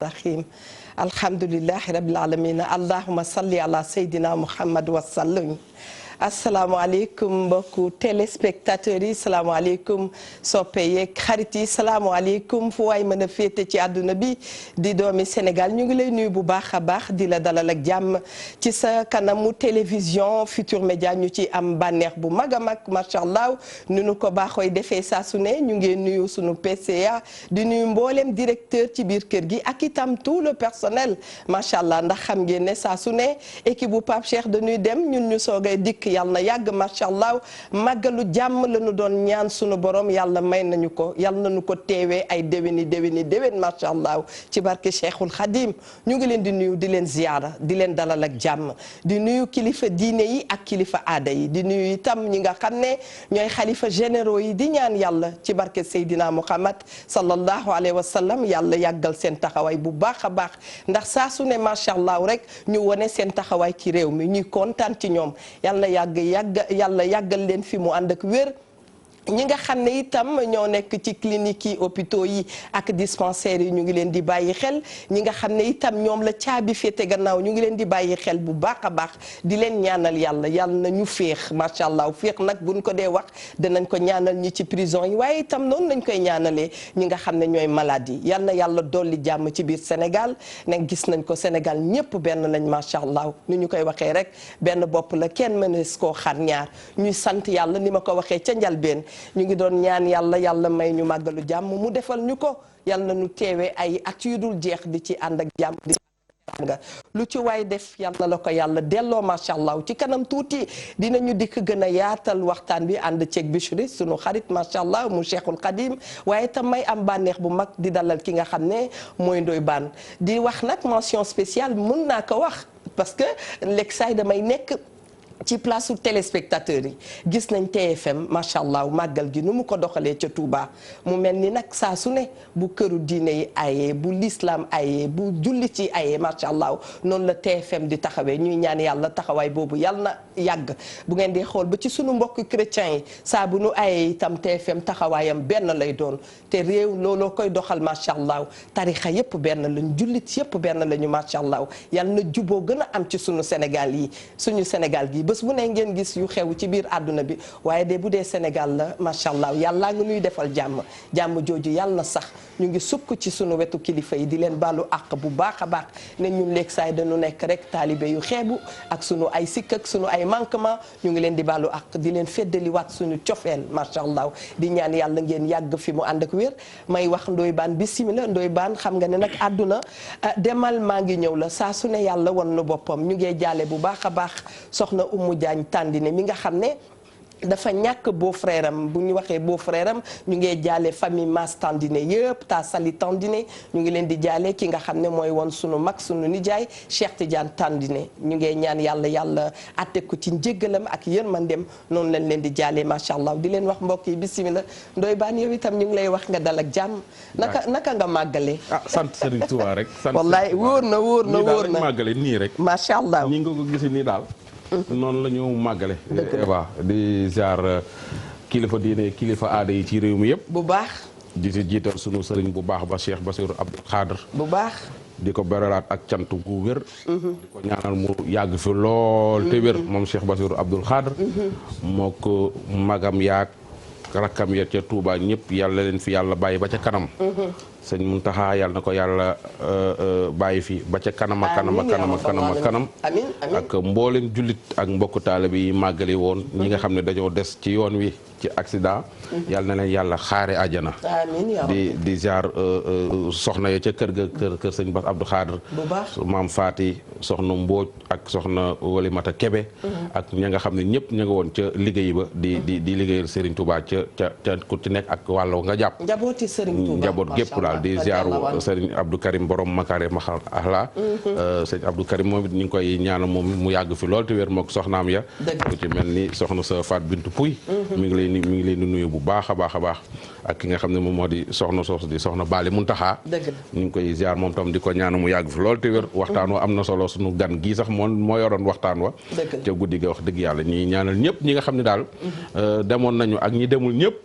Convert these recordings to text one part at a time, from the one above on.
rahim alhamdulillahi rabbil alamin allahumma salli ala sayyidina muhammad wa sallim. asalaamaaleykum mbokku téléspectateurs yi salaamaaleykum soppe yeeg xarit yi salaamaaleykum fu waay mën a féete ci àdduna bi di doomi Sénégal ñu ngi lay nuyu bu baax a baax di la dalal ak jàmm ci sa kanamu télévision Futur Média ñu ci am bànneex bu mag a mag macha allah nu nu ko baaxooy defee saa su ne ñu ngi nuyu sunu PCA di nuyu mboolem directeur ci biir kër gi ak itam tout le personnel macha allah ndax xam ngeen ne saa su ne équipe bu Pape Cheikh dañuy dem ñun ñu soogay dikk. yàlla na yàgg macha allah màggalu jàmm la ñu doon ñaan sunu borom yàlla may nañu ko yàlla nañu ko teewee ay déwén macha allah ci barke Cheikhul Khadim ñu ngi leen di nuyu di leen ziyaara di leen dalal ak jàmm di nuyu kilifa diine yi ak kilifa aada yi di nuyu itam ñi nga xam ne ñooy xalifa généraux yi di ñaan yàlla ci barke Seydina Muhammad sallallahu alayhi wa sallam yàlla yàggal seen taxawaay bu baax a baax ndax saa su ne macha allah rek ñu wone seen taxawaay ci réew mi ñuy kontaan ci ñoom yàlla yàggal leen fi mu ànd ak wér ñi nga xam ne itam ñoo nekk ci clinique yi hôpitaux yi ak dispensaires yi ñu ngi leen di bàyyi xel ñi nga xam ne itam ñoom la caabi féete gannaaw ñu ngi leen di bàyyi xel bu baax a baax di leen ñaanal yàlla na ñu féex macha allah féex nag buñ ko dee wax danañ ko ñaanal ñi ci prison yi waaye itam noonu lañ koy ñaanalee ñi nga xam ne ñooy malade yi na yàlla dolli jàmm ci biir Sénégal nag gis nañ ko Sénégal ñëpp benn lañ macha allah ni ñu koy waxee rek benn bopp la kenn mënees koo xar ñaar ñuy sant yàlla ni ma ko waxee ca njalbeen ñu ngi doon ñaan yàlla may ñu màggalu jàmm mu defal ñu ko yàlla na ñu teewee ay at yu dul jeex di ci ànd ak jàmm di nga lu ci waay def yàlla la ko yàlla delloo macha allah ci kanam tuuti dinañu dikk gën a yaatal waxtaan bi ànd ceeg Bichri sunu xarit macha allah mu Cheikhul Khadim waaye itam may am bànneex bu mag di dalal ki nga xam ne mooy Ndoye Bane di wax nag mention spéciale mun naa ko wax parce que léegi saay damay nekk ci place su téléspectateurs yi gis nañ TFM macha allah màggal gi nu mu ko doxalee ca Touba mu mel ni nag saa su ne bu këru diine yi ayee bu l'islam ayee bu jullit yi ayee macha allah noonu la TFM di taxawee ñuy ñaan yàlla taxawaay boobu yàlla na yàgg bu ngeen di xool ba ci sunu mbokk chrétiens yi saa bu nu ayee itam TFM taxawaayam benn lay doon te réew looloo koy doxal macha allah tarixa yëpp benn lañ jullit yëpp benn lañu macha allah yàlla na juboo gën a am ci sunu Sénégal yi suñu Sénégal gi. bés bu ne ngeen gis yu xew ci biir àdduna bi waaye de bu dee Sénégal la macha allah yàllaa ngi nuy defal jàmm jooju yàlla na sax ñu ngi sukk ci sunu wetu kilifa yi di leen baalu àq bu baax a baax ne ñun léegi saay dañu nekk rek taalibe yu xeebu ak sunu ay sikk ak sunu ay manquement ñu ngi leen di baalu àq di leen feddaliwaat suñu cofeel macha allah di ñaan yàlla ngeen yàgg fi mu ànd ak wér may wax Ndoye Bane bismillah Ndoye Bane xam nga ne nag àdduna demal maa ngi ñëw la saa su ne yàlla won na boppam ñu ngee jaale bu baax a baax soxna Oumou Diagne Tandine mi nga xam ne dafa ñàkk beau frère am bu ñu waxee beau frère am ñu ngi jaale famille Mass Tandine yëpp ta Sali Tandine ñu ngi leen di jaale ki nga xam ne mooy woon sunu mag sunu nijaay Cheikh Tidiane Tandine ñu ngi ñaan yàlla atte ko ci njéggalam ak yërmandem noonu lañ leen di jaale macha allah di leen wax mbokk yi bisimilah Ndoye Bane yow itam ñu ngi lay wax nga dal ak jàmm. naka nga màggale. sant Serigne Touba rek. sant wallaay wóor na màggale nii rek. macha allah nii nga ko gisee nii daal. noonu la ñu màggale waaw di ziar kilifa diine kilifa aada yi ci réew mi yëpp bu baax di ci jiital sunu sëriñ bu baax ba Cheikh Bassirou Abdou Khadr bu baax di ko beralaat ak cant gu wér di ko ñaanal mu yàgg fi lool te wér moom Cheikh Bassirou Abdou Khadr moo ko magam yaag rakkam ya ca Touba ñëpp yàlla leen fi yàlla bàyyi ba ca kanam sëñ Muntaxa yàlla na ko yàlla bàyyi fi ba ca kanam ak mboolem jullit ak mbokku taalibe yi màggali woon ñi nga xam ne dañoo des ci yoon wi ci accident yàlla na leen yàlla xaare àjjana di ziar soxna ya ca kër sëñ Bass Abdou Khadr maam Faati soxna Mbóoj ak soxna Walimata Kebe ak ña nga xam ne ñëpp ña nga woon ca liggéey ba di liggéeyal Serigne Touba ca ku ci nekk ak wàllo nga jàpp njaboot gépp daal di ziaru Serigne Abdou Karim borom Makare Maxal Ahla sëñ Abdou Karim moom it ñu ngi koy ñaanal moom mu yàgg fi lool te wér mook soxnaam ya ku ci mel ni soxna sa Faat Bintu Puy mi ngi leen di nuyu bu baax a baax ak ki nga xam ne moom moo di soxna soos di soxna Baali Muntaxa ñu ngi koy ziar moom tam di ko ñaanu mu yàgg fi lool te wér waxtaan wa am na solo sunu gan gii sax moo yoroon waxtaan wa ca guddi ga wax dëgg yàlla ñi ñaanal ñëpp ñi nga xam ne daal demoon nañu ak ñi demul ñëpp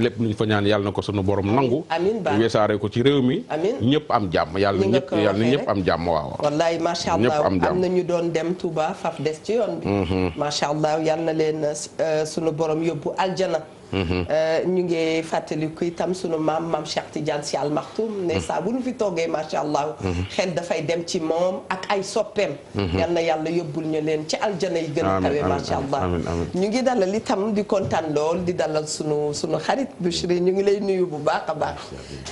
lépp luñ fa ñaan yàlla na ko sunu borom nangu weesaare ko ci réew mi ñëpp am jàmm yàlla na ñëpp am jàmm waaw wallaay macha allah am na ñu doon dem Touba faf des ci yoon bi macha allah yàlla na leen sunu borom yóbbu aljana ñu ngi fàttaliku itam sunu maam Cheikh Tidiane Sy Al Maktoum ne saa bu ñu fi toogee macha allah xel dafay dem ci moom ak ay soppeem yal na yàlla yóbbul ñu leen ci aljana yi gën a kawe macha allah ñu ngi dalal itam di kontaan lool di dalal sunu xarit Bichri ñu ngi lay nuyu bu baax a baax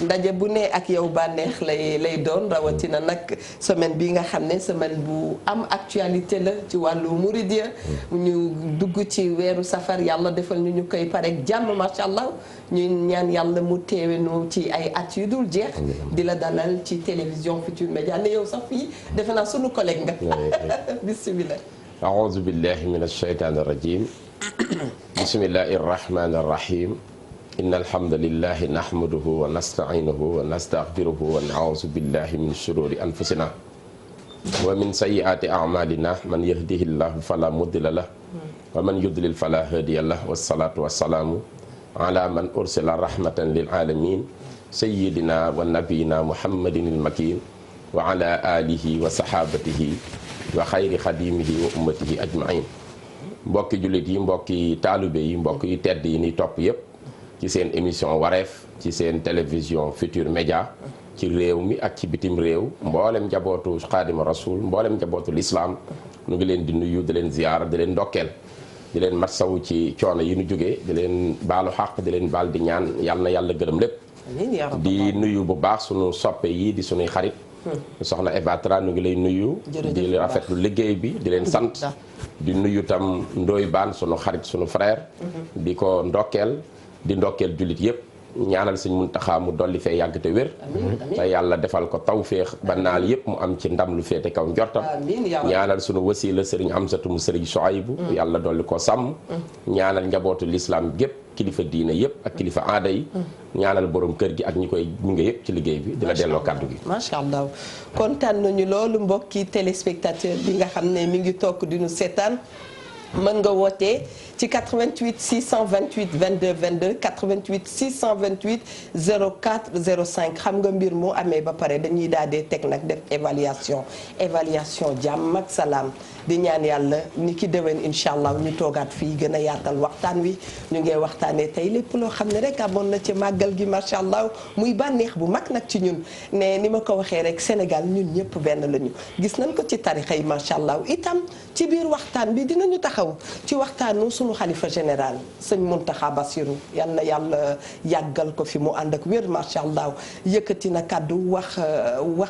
ndaje bu ne ak yow bànneex lay doon rawatina nag semaine bi nga xam ne semaine bu am actualité la ci wàllu Mouridiya ñu dugg ci weeru safar yàlla defal ñu koy pare jàmm macha allah ñu ñaan yàlla mu teewe nu ci ay at yu dul jeex di la dalal ci télévision Futurs Médias ne yow sax fii defe naa sunu collègue nga bismillah aouzu billahi min alsheytaan arrajim bismillahi arrahmani arrahim inna alhamdulillahi nahmaduhu wa nasta'inuhu wa nastaghfiruhu wa na'uuzu billahi min shururi anfusina wa min sayyi'ati a'malina man yahdihillahu fala mudilla lahu wa man yudlil fala hadiya lahu wassalaatu wassalaamu ala man ursila rahmatan lil alamin sayyidina wa nabiyina muhammadin al makin wa ala alihi wa sahabatihi wa xayri xadimihi wa ummatihi ajmain mbokki jullit yi mbokki taalibe yi mbokk yi tedd yi ni topp yépp ci seen émission wareef ci seen télévision Futurs Médias ci réew mi ak ci bitim réew mboolem njabootu Xaadimu Rasuul mboolem njabootu lislaam nu ngi leen di nuyu di leen ziyaara di leen ndokkeel di leen matsawu ci coono yi nu jógee di leen baalu xaq di leen baal di ñaan yàlla na yàlla gërëm lépp di nuyu bu baax sunu soppe yi di sunuy xarit soxna Eva Tra nu ngi lay nuyu di rafetlu liggéey bi di leen sant di nuyu tam Ndoye Bane sunu xarit sunu frère di ko ndokkeel di ndokkeel jullit yépp ñaanal Sëñ Muntaxa mu dolli fee yàgg te wér te yàlla defal ko tawféex ba naal yépp mu am ci ndam lu féete kaw njortam ñaanal sunu wasila sëriñ Amsatu mu sëriñ Soaybu yàlla dolli ko sàmm ñaanal njabootu lislaam gépp kilifa diine yépp ak kilifa aada yi ñaanal borom kër gi ak ñi koy gunge yépp ci liggéey bi dina delloo kàddu gi macha allah kontaan nañu loolu mbokki téléspectateur bi nga xam ne mi ngi toog di nu seetaan mën nga wootee ci 88 628 22 22 88 628 04 05 xam nga mbir mu amee ba pare dañuy daal di teg nag def évaluation jàmm ak salaam di ñaan yàlla ni ki déwén incha allah ñu toogaat fii gën a yaatal waxtaan wi ñu ngi waxtaanee tey lépp loo xam ne rek amoon na ci màggal gi macha allah muy bànneex bu mag nag ci ñun ne ni ma ko waxee rek Sénégal ñun ñëpp benn lañu gis nañ ko ci tarixa yi macha allah itam ci biir waxtaan bi dinañu taxaw ci waxtaanu sunu xalifa général sëñ Muntaxa Basiru yal na yàlla yàggal ko fi mu ànd ak wér macha allah yëkkati na kàddu wax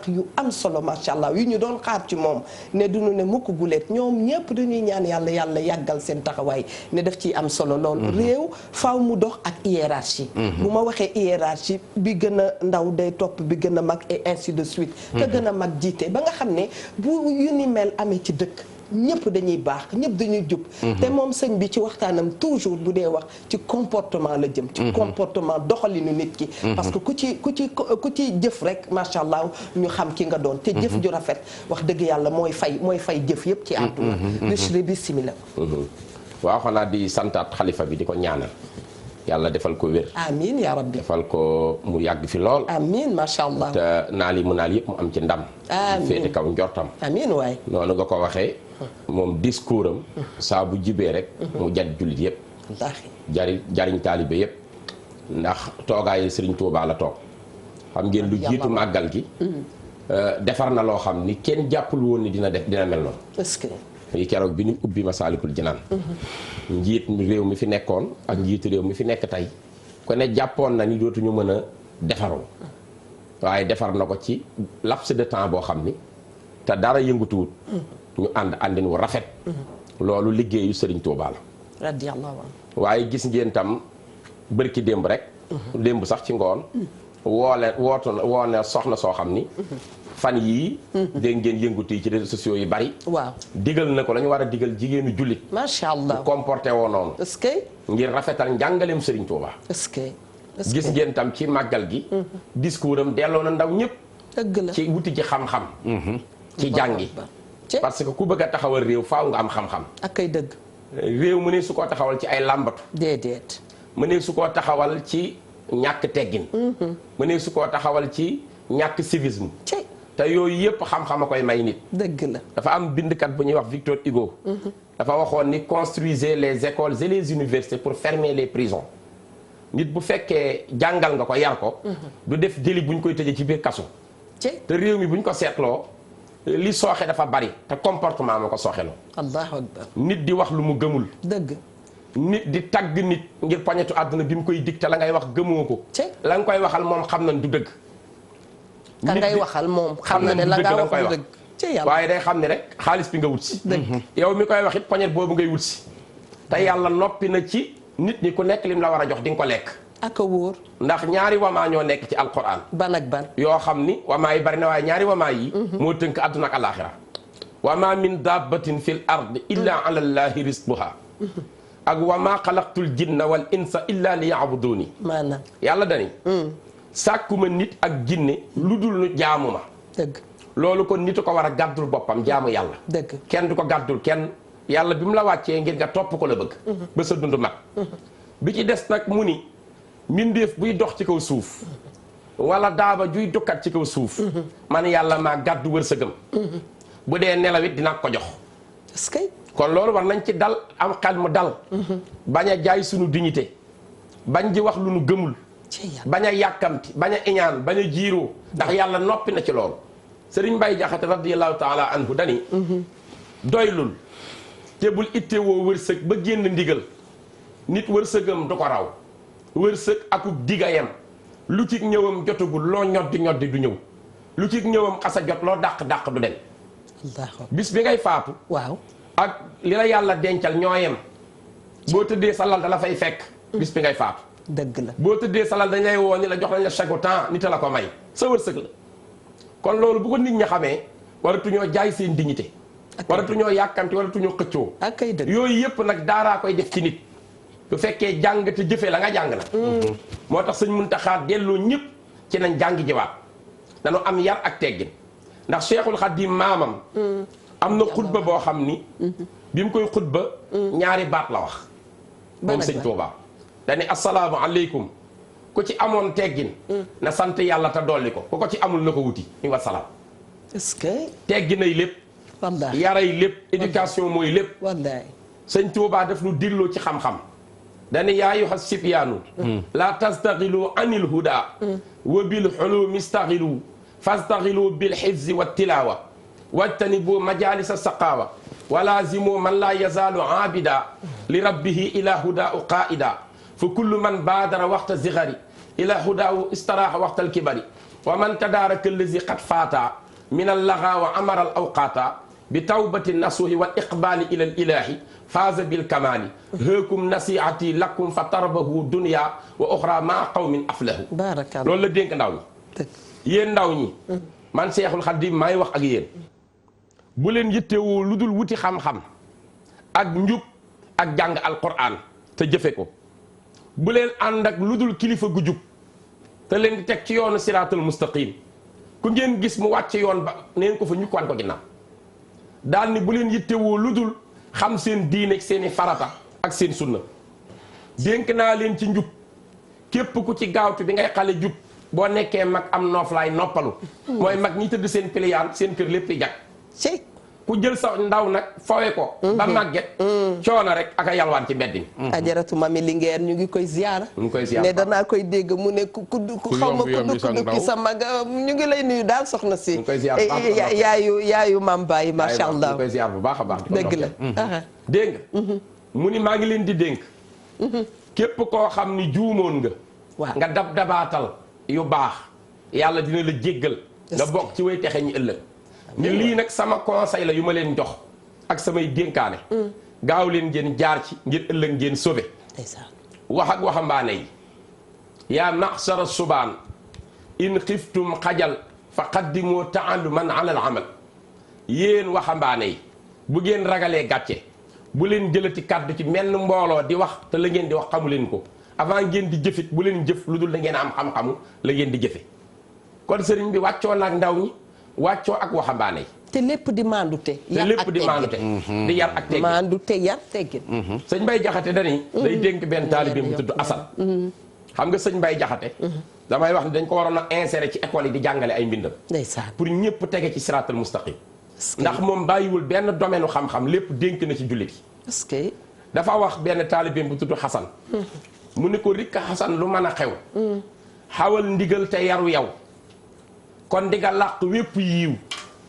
yu am solo macha allah yu ñu doon xaar ci moom ne duñu ne mukk guleet ñoom ñëpp dañuy ñaan yàlla yàggal seen taxawaay ne daf ciy am solo lool. réew faaw mu dox ak hiérarchie. bu ma waxee hiérarchie bi gën a ndaw day topp bi gën a mag et ainsi de suite. ka gën a mag jiite ba nga xam ne bu yu ni mel amee ci dëkk. ñëpp dañuy baax ñëpp dañuy jub. te moom sëñ bi ci waxtaanam toujours bu dee wax ci comportement la jëm. ci comportement doxalinu nit ki. parce que ku ci jëf rek macha allah ñu xam ki nga doon. te jëf ju rafet wax dëgg yàlla mooy fay jëf yëpp ci àdduna. Bichri bismillah. waaw xanaa di santaat xalifa bi di ko ñaanal. yàlla defal ko wér. amiin yaa rabbi defal ko mu yàgg fi lool. amiin macha allah. te naal yi mu naal yëpp mu am ci ndam. amiin féete kaw njortam. amiin waay noonu nga ko waxee. moom discours am. saa bu jibee rek. mu jat jullit yëpp. jariñ taalibe yëpp. ndax toogaayu Serigne Touba la toog. xam ngeen lu jiitu màggal gi. defar na loo xam ni kenn jàppul woon ni dina mel noonu. est-ce que. yi keroog bi ñu ubbi Masaalikul Jinaan njiit réew mi fi nekkoon ak njiitu réew mi fi nekk tey ko ne jàppoon na ni dootuñu mën a defaru waaye defar na ko ci laps de temps boo xam ni te dara yëngutuwut ñu àndin wu rafet loolu liggéeyu Sëriñ Tuubaa la radiyallahu anhu waaye gis ngeen tam bërki démb rek démb sax ci ngoon woone soxna soo xam ni fan yii dégg ngeen yëngutu yi ci réseaux sociaux yi bari waaw digal na ko la ñu war a digal jigéenu jullit macha allah comporté woo noonu est-ce que ngir rafetal njàngaleem Serigne Touba est-ce que gis ngeen tam ci màggal gi discours am delloo na ndaw ñëpp dëgg la ci wuti ci xam-xam ci jàngi parce que ku bëgg a taxawal réew faaw nga am xam-xam ak ay dëgg réew mu ne su koo taxawal ci ay làmbatu déedéet mu ne su koo taxawal ci ñàkk teggin mu ne su koo taxawal ci ñàkk civisme te yooyu yëpp xam-xam a koy may nit dëgg la dafa am bindkat bu ñuy wax Victor Hugo dafa waxoon ni construisez les écoles et les universités pour fermer les prisons nit bu fekkee jàngal nga ko yar ko du def délit bu ñu koy tëjee ci biir kaso te réew mi bu ñu ko seetloo li sooxe dafa bari te comportement ma ko sooxeloo allahu akbar nit di wax lu mu gëmul dëgg nit di tagg nit ngir poñetu àdduna bi mu koy dig te la ngay wax gëmoo ko la nga koy waxal moom xam nañ du dëgg ka ngay waxal moom xam na ne la nga wax du dëgg waaye day xam ne rek xaalis bi nga wut si yow mi koy wax it poñet boobu ngay wut si te yàlla noppi na ci nit ñi ku nekk lim la war a jox di nga ko lekk ak a wóor ndax ñaari wamaa ñoo nekk ci alquran ban ak ban yoo xam ni wamaa yi bari na waaye ñaari wamaa yi moo tënk àdduna ak alaxira wama min dabbatin fil ard illa ala llahi rizquha ak wama xalaqtul jinna wal insa illa li yabuduni maanaam yàlla dani sàkkuma nit ak jinne lu dul nu jaamu ma dëgg loolu kon nit ko war a gàddul boppam jaamu yàlla dëgg kenn du ko gàddul kenn yàlla bi mu la wàccee ngir nga topp ko la bëgg ba sa dund mag bi ci des nag mu ni mbindeef buy dox ci kaw suuf wala daaba juy dukkat ci kaw suuf man yàlla maa gàddu wërsëgam bu dee nelawit dina ko jox est-ce que kon loolu war nañ ci dal am xel mu dal bañ a jaay sunu dignité bañ di wax lu nu gëmul bañ a yàkkamti bañ a iñaan bañ a jiiroo ndax yàlla noppi na ci loolu Sëriñ Mbay Jaxate radiyallahu taala anhu dani doylul te bul itte woo wërsëg ba génn ndigal nit wërsëgam du ko raw wërsëg akub digayam lu ci ñëwam jotagul loo ñoddi ñoddi du ñëw lu ci ñëwam xasa jot loo dàq du dem bis bi ngay faatu waaw ak li la yàlla dencal ñooyem boo tëddee sa lal da la fay fekk bis bi ngay faatu dëgg la boo tëddee sa lal dañ lay woo ni la jox nañ la chèque temps nit a la ko may sa wërsëg la kon loolu bu ko nit ñi xamee waratuñoo jaay seen dignité waratuñoo yàkkamti waratuñoo xëccoo ak kay dëgg yooyu yëpp nag daaraa koy def ci nit bu fekkee jàng te jëfee la nga jàng na moo tax sëñ Muntaxa delloo ñëpp ci nañ jàngi jiwaat dañu am yar ak teggin ndax Cheikhul Khadim maamam am na xutba boo xam ni bi mu koy xutba ñaari baat la wax moom sëñ Tuubaa dani assalaamu aleykum ku ci amoon teggin na sant yàlla te dolli ko ku ko ci amul na ko wuti ñu wa salaam est-ce que tegginay lépp wallaahi yaray lépp éducation mooy lépp wallaahi sëñ Tuubaa def lu dilloo ci xam-xam dani yaa ayyuha sibyaanu la tastaxilu anil huda wa bil xulumi staxilu fastaxilu bil xifzi wa tilawa wajtanibu majalisa saqaawa wa laazimu man laa yazaalu aabida li rabbihi ila hudaa u qaa'ida fa kullu man baadara waxta zigari ila hudaa u istaraaxa waxta alkibari wa man tadaaraka allazi qad faata min allaga wa amara al awqaata bi tawbati nasuhi wal iqbaali ila al ilaahi faaza bil kamaali hëekum nasiihati lakum fa tarbahu dunya wa oxra maa qawmin aflahu baarakallah loolu la dénk ndaw ñi yéen ndaw ñi man Seexul Xadiim maay wax ak yéen bu leen yittewoo lu dul wuti xam-xam ak njub ak jàng alquran te jëfe ko bu leen ànd ak lu dul kilifa gu jub te leen di teg ci yoonu siraatul mustaqim ku ngeen gis mu wàcc yoon ba neen ko fa ñukkwaan ko ginnaaw daal ni bu leen yittewoo lu dul xam seen diine seeni farata ak seen sunna dénk naa leen ci njub képp ku ci gaawtu bi ngay xale jub boo nekkee mag am nooflaay noppalu mooy mag ñi tëdd seen piliyaan seen kër lépp jag ku jël sa ndaw nag fawe ko ba màgget coono rek ak a yalwaan ci mbedd mi ajaratu mami Linguère ñu ngi koy ziyaara ne danaa koy dégg mu ne ku xaw ma ku dukki sa mag ñu ngi lay nuyu daal soxna si yaayu maam Baye macha allah ñu koy ziyaar bu baax a baax dëgg la dégg nga mu ni maa ngi leen di dénk képp koo xam ni juumoon nga nga dabaatal yu baax yàlla dina la jéggal nga bokk ci way texe ñi ëllëg ni lii nag sama conseil la yu ma leen jox ak samay dénkaane gaaw leen ngeen jaar ci ngir ëllëg ngeen sauvé wax ak waxambaane yi yaa maxsara subaan in xiftum xajal fa qaddimoo taalluman ala al amal yéen waxambaane yi bu ngeen ragalee gàcce bu leen jëlati kàddu ci menn mbooloo di wax te la ngeen di wax xamu leen ko avant ngeen di jëfit bu leen jëf lu dul da ngeen am xam-xamu la ngeen di jëfe kon sëriñ bi wàccoo na ak ndaw ñi wàccoo ak waxambaane yi. te lépp di maandute. te lépp di maandute. di yar ak teggin maandute yar teggin. sëñ Mbay Jaxate dani day dénk benn taalibe bu tudd Assane. xam nga sëñ Mbay Jaxate damay wax ne dañ ko waroon a insérer ci école yi di jàngale ay mbindam. ndeysaan pour ñëpp tege ci siraatal mustaqim ndax moom bàyyiwul benn domaine u xam-xam lépp dénk na ci jullit yi. est-ce que dafa wax benn taalibeem bu tudd Xasan mu ni ko rikka Xasan lu mën a xew xawal ndigal te yaru yow kon di nga làq wépp yiiw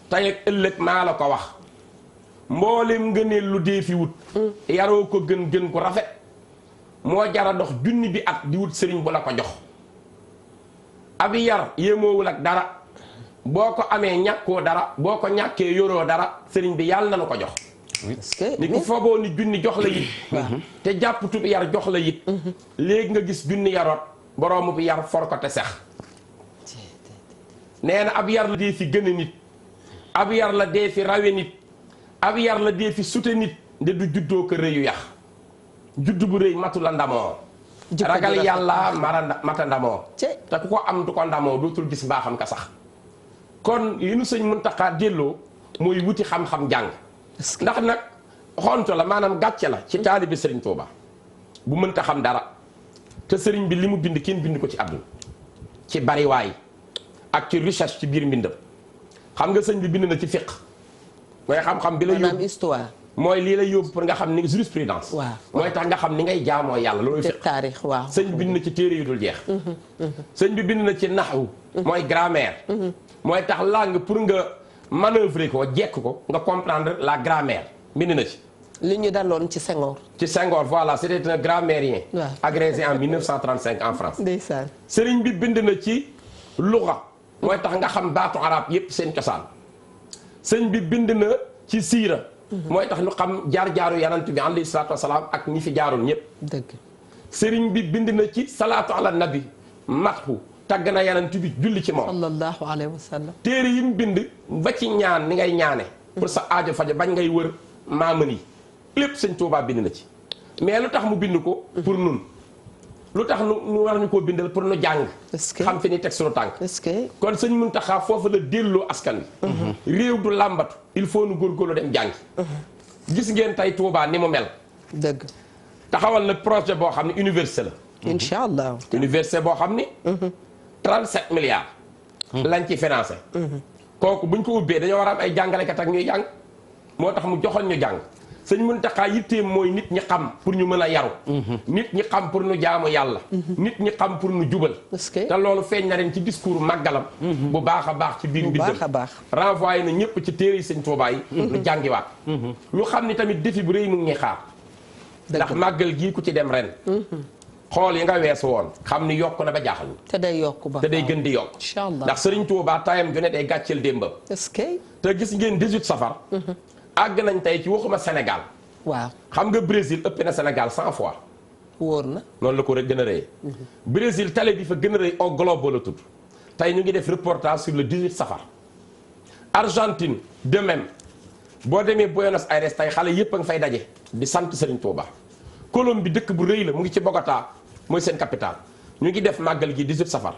tey ak ëllëg maa la ko wax mboolem ngëneel lu dee fi wut yaroo ko gën ko rafet moo jara dox junni bi at di wut sëriñ bu la ko jox ab yar yéemoowul ak dara boo ko amee ñàkkoo dara boo ko ñàkkee yoroo dara sëriñ bi yàlla na nu ko jox ni ku foogoo ni junni jox la yit te jàpp tub yar jox la yit léegi nga gis junni yaroot boroomu bi yar for ko te sex nee na ab yar la dee fi gën a nit ab yar la dee fi rawe nit ab yar la dee fi sute nit nde du juddoo ko rëyu yax juddu bu rëy matu la ndamoo ragal yàlla mata ndamoo te ku ko am du ko ndamoo dootul gis mbaaxam ka sax kon li nu sëñ Muntaxa delloo mooy wuti xam-xam jàng ndax nag xonto la maanaam gàcce la ci taalibe sëriñ Tuuba bu mënta xam dara te sëriñ bi li mu bind kenn bind ko ci àdduna ci bariwaay ak ci recherche ci biir mbindam xam nga sëñ bi bind na ci fiqh mooy xam-xam bi la yóbbu histoire mooy lii la yóbbu pour nga xam ni jurisprudence mooy tax nga xam ni ngay jaamoo yàlla loolu fiqh taarix waaw sëñ bi bind na ci téere yu dul jeex sëñ bi bind na ci naxwu mooy grammaire mooy tax langue pour nga manœuvrer ko jekk ko nga comprendre la grammaire bind na ci li ñu daloon ci Senghor voilà c'était un grammairien agrégé en 1935 en France ndeysaan sëriñ bi bind na ci luga mooy tax nga xam baatu arab yépp seen cosaan sëñ bi bind na ci siira mooy tax ñu xam jaar-jaaru yanant bi alayhi salaatu wasalaam ak ñi fi jaarul ñëpp dëgg sëriñ bi bind na ci salaatu ala nabi matxu tagg na yanant bi julli ci moom sallallahu alayhi wa sallam téere yi mu bind ba ci ñaan ni ngay ñaane pour sa aajo fajo bañ ngay wër maaman yi lépp sëñ Tuubaa bind na ci mais lu tax mu bind ko pour nun lu tax nu war ñu koo bindal pour nu jàng xam fi ni teg sunu tànk kon sëñ Muntaxa foofu la delloo askan wi réew du làmbatu il faut nu góorgóorlu dem jàngi gis ngeen tey Tuubaa ni mu mel dëgg taxawal na projet boo xam ne université la incha allah université boo xam ni 37 milliards lañ ci financé kooku buñ ko ubbee dañoo war a am ay jàngalekat ak ñuy jàng moo tax mu joxoon ñu jàng sëñ Muntaxa yitteem mooy nit ñi xam pour ñu mën a yaru nit ñi xam pour nu jaamu yàlla nit ñi xam pour nu jubal te loolu feeñ na ren ci discours màggalam bu baax a baax ci biir mbindam renvoyé na ñëpp ci téere yi sëñ Tuubaa yi nu jàngiwaat ñu xam ni tamit défi bu rëy mu ngi xaar ndax màggal gii ku ci dem ren xool yi nga weesu woon xam ni yokk na ba jaaxal te day yokk ba te day gën di yokk ndax sëriñ Tuubaa tayam ju ne day gàcceel démbam te gis ngeen 18 safar àgg nañ tey ci waxuma Sénégal waaw xam nga Brésil ëpp na Sénégal 100 fois wóor na noonu la ko rek gën a rëy Brésil télé bi fa gën a rëy au globe la tudd tey ñu ngi def reportage sur le 18 safar Argentine de même boo demee Buenos Aires tey xale yépp a nga fay daje di sant Serigne Touba Colombie dëkk bu rëy la mu ngi ci Bogota mooy seen capitale ñu ngi def màggal gi 18 safar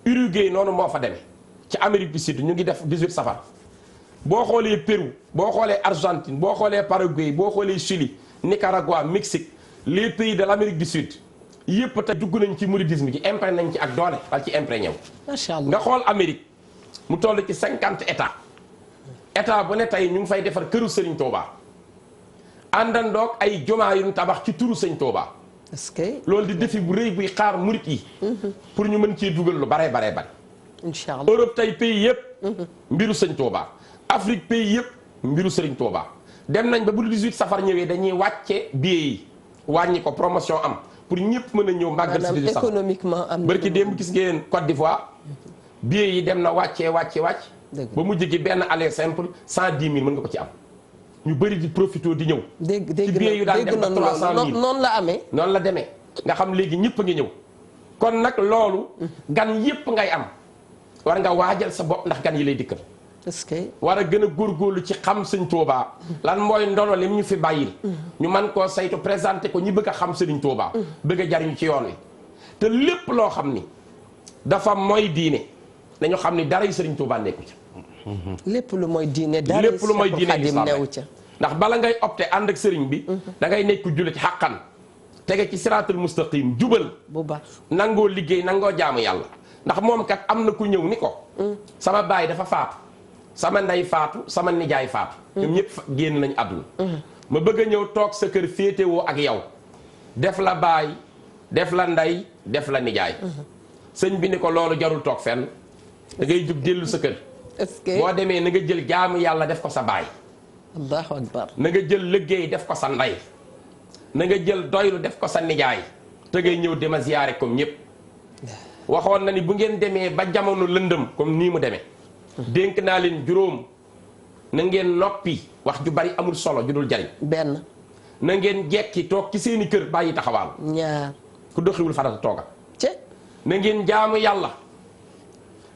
Uruguay noonu moo fa demee ci Amérique du Sud ñu ngi def 18 safar boo xoolee Pérou boo xoolee Argentine boo xoolee Paraguay boo xoolee Chili Nicaragua Mexique les pays de l'Amérique du Sud yëpp te dugg nañ ci mouridisme gi imprégné nañ ci ak doole wala ci imprégné wu. macha allah nga xool Amérique mu toll ci 50 état bu ne tey ñu ngi fay defar këru Serigne Touba àndandoog ay jumaa yu ñu tabax ci turu Serigne Touba. est-ce que loolu di défi bu rëy buy xaar murit yi. pour ñu mën cee dugal lu bare. incha allah Europe tey pays yëpp. mbiru Serigne Touba. Afrique pays yëpp mbiru Serigne Touba dem nañ ba bu 18 safar ñëwee dañuy wàcce billet yi wàññi ko promotion am pour ñëpp mën a ñëw màggal si 18 safar économiquement am barki démb gis ngeen Côte d'Ivoire billet yi dem na wàcc ba mujj gi benn aller simple 110 000 mën nga ko ci am ñu bëri di profité di ñëw ci billet yu daan dem ba 300 000 noonu la amee noonu la demee nga xam léegi ñëpp a ngi ñëw kon nag loolu gan yëpp ngay am war nga waajal sa bopp ndax gan yi lay dikkal est-ce que war a gën a góorgóorlu ci xam sëñ Touba lan mooy ndono lim ñu fi bàyyil ñu man koo saytu présenté ko ñi bëgg a xam sëriñ Touba bëgg a jariñ ci yoon wi te lépp loo xam ni dafa mooy diine dañu xam ni dara yi sëriñ Touba nekku ca lépp lu mooy diine lépp lu mooy diine Xadim newu ca ndax bala ngay opté ànd ak sëriñ bi da ngay nekk jullit ci xàqan tege ci siraatul mustaqim jubal bu baax nangoo liggéey nangoo jaamu yàlla ndax moom kat am na ku ñëw ni ko sama baay dafa faatu sama ndey faatu sama nijaay faatu ñoom ñëpp génn nañ àdduna ma bëgg a ñëw toog sa kër féetewoo ak yow def la baay def la ndey def la nijaay sëñ bi ni ko loolu jarul toog fenn da ngay jug dellu sa kër est-ce que boo demee na nga jël jaamu yàlla def ko sa baay allahu akbar na nga jël liggéey def ko sa ndey na nga jël doylu def ko sa nijaay te ngay ñëw dema ziyaare comme ñëpp waxoon na ni bu ngeen demee ba jamono lëndëm comme nii mu demee dénk naa leen juróom na ngeen noppi wax ju bari amul solo ju dul jariñ benn na ngeen jekki toog ci seeni kër bàyyi taxawaal ñaar ku doxiwul farata tooga ce na ngeen jaamu yàlla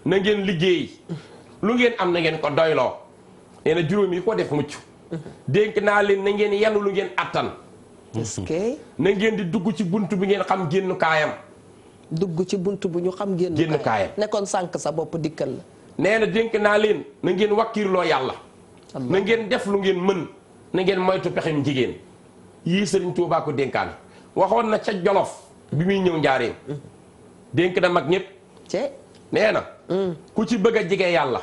na ngeen liggéey lu ngeen am na ngeen ko doyloo nee na juróom yi ko def mucc dénk naa leen na ngeen yenu lu ngeen attan est-ce que na ngeen di dugg ci bunt bi ngeen xam génnu kaayam dugg ci bunt bu ñu xam génn kaayam nekkoon sànq sa bopp dikkal la nee na dénk naa leen na ngeen wakkiirloo yàlla na ngeen def lu ngeen mën na ngeen moytu pexem jigéen yii sëriñ Tuubaa ko dénkaan waxoon na ca Jolof bi muy ñëw njaareem dénk na mag ñëpp ce nee na ku ci bëgg a jege yàlla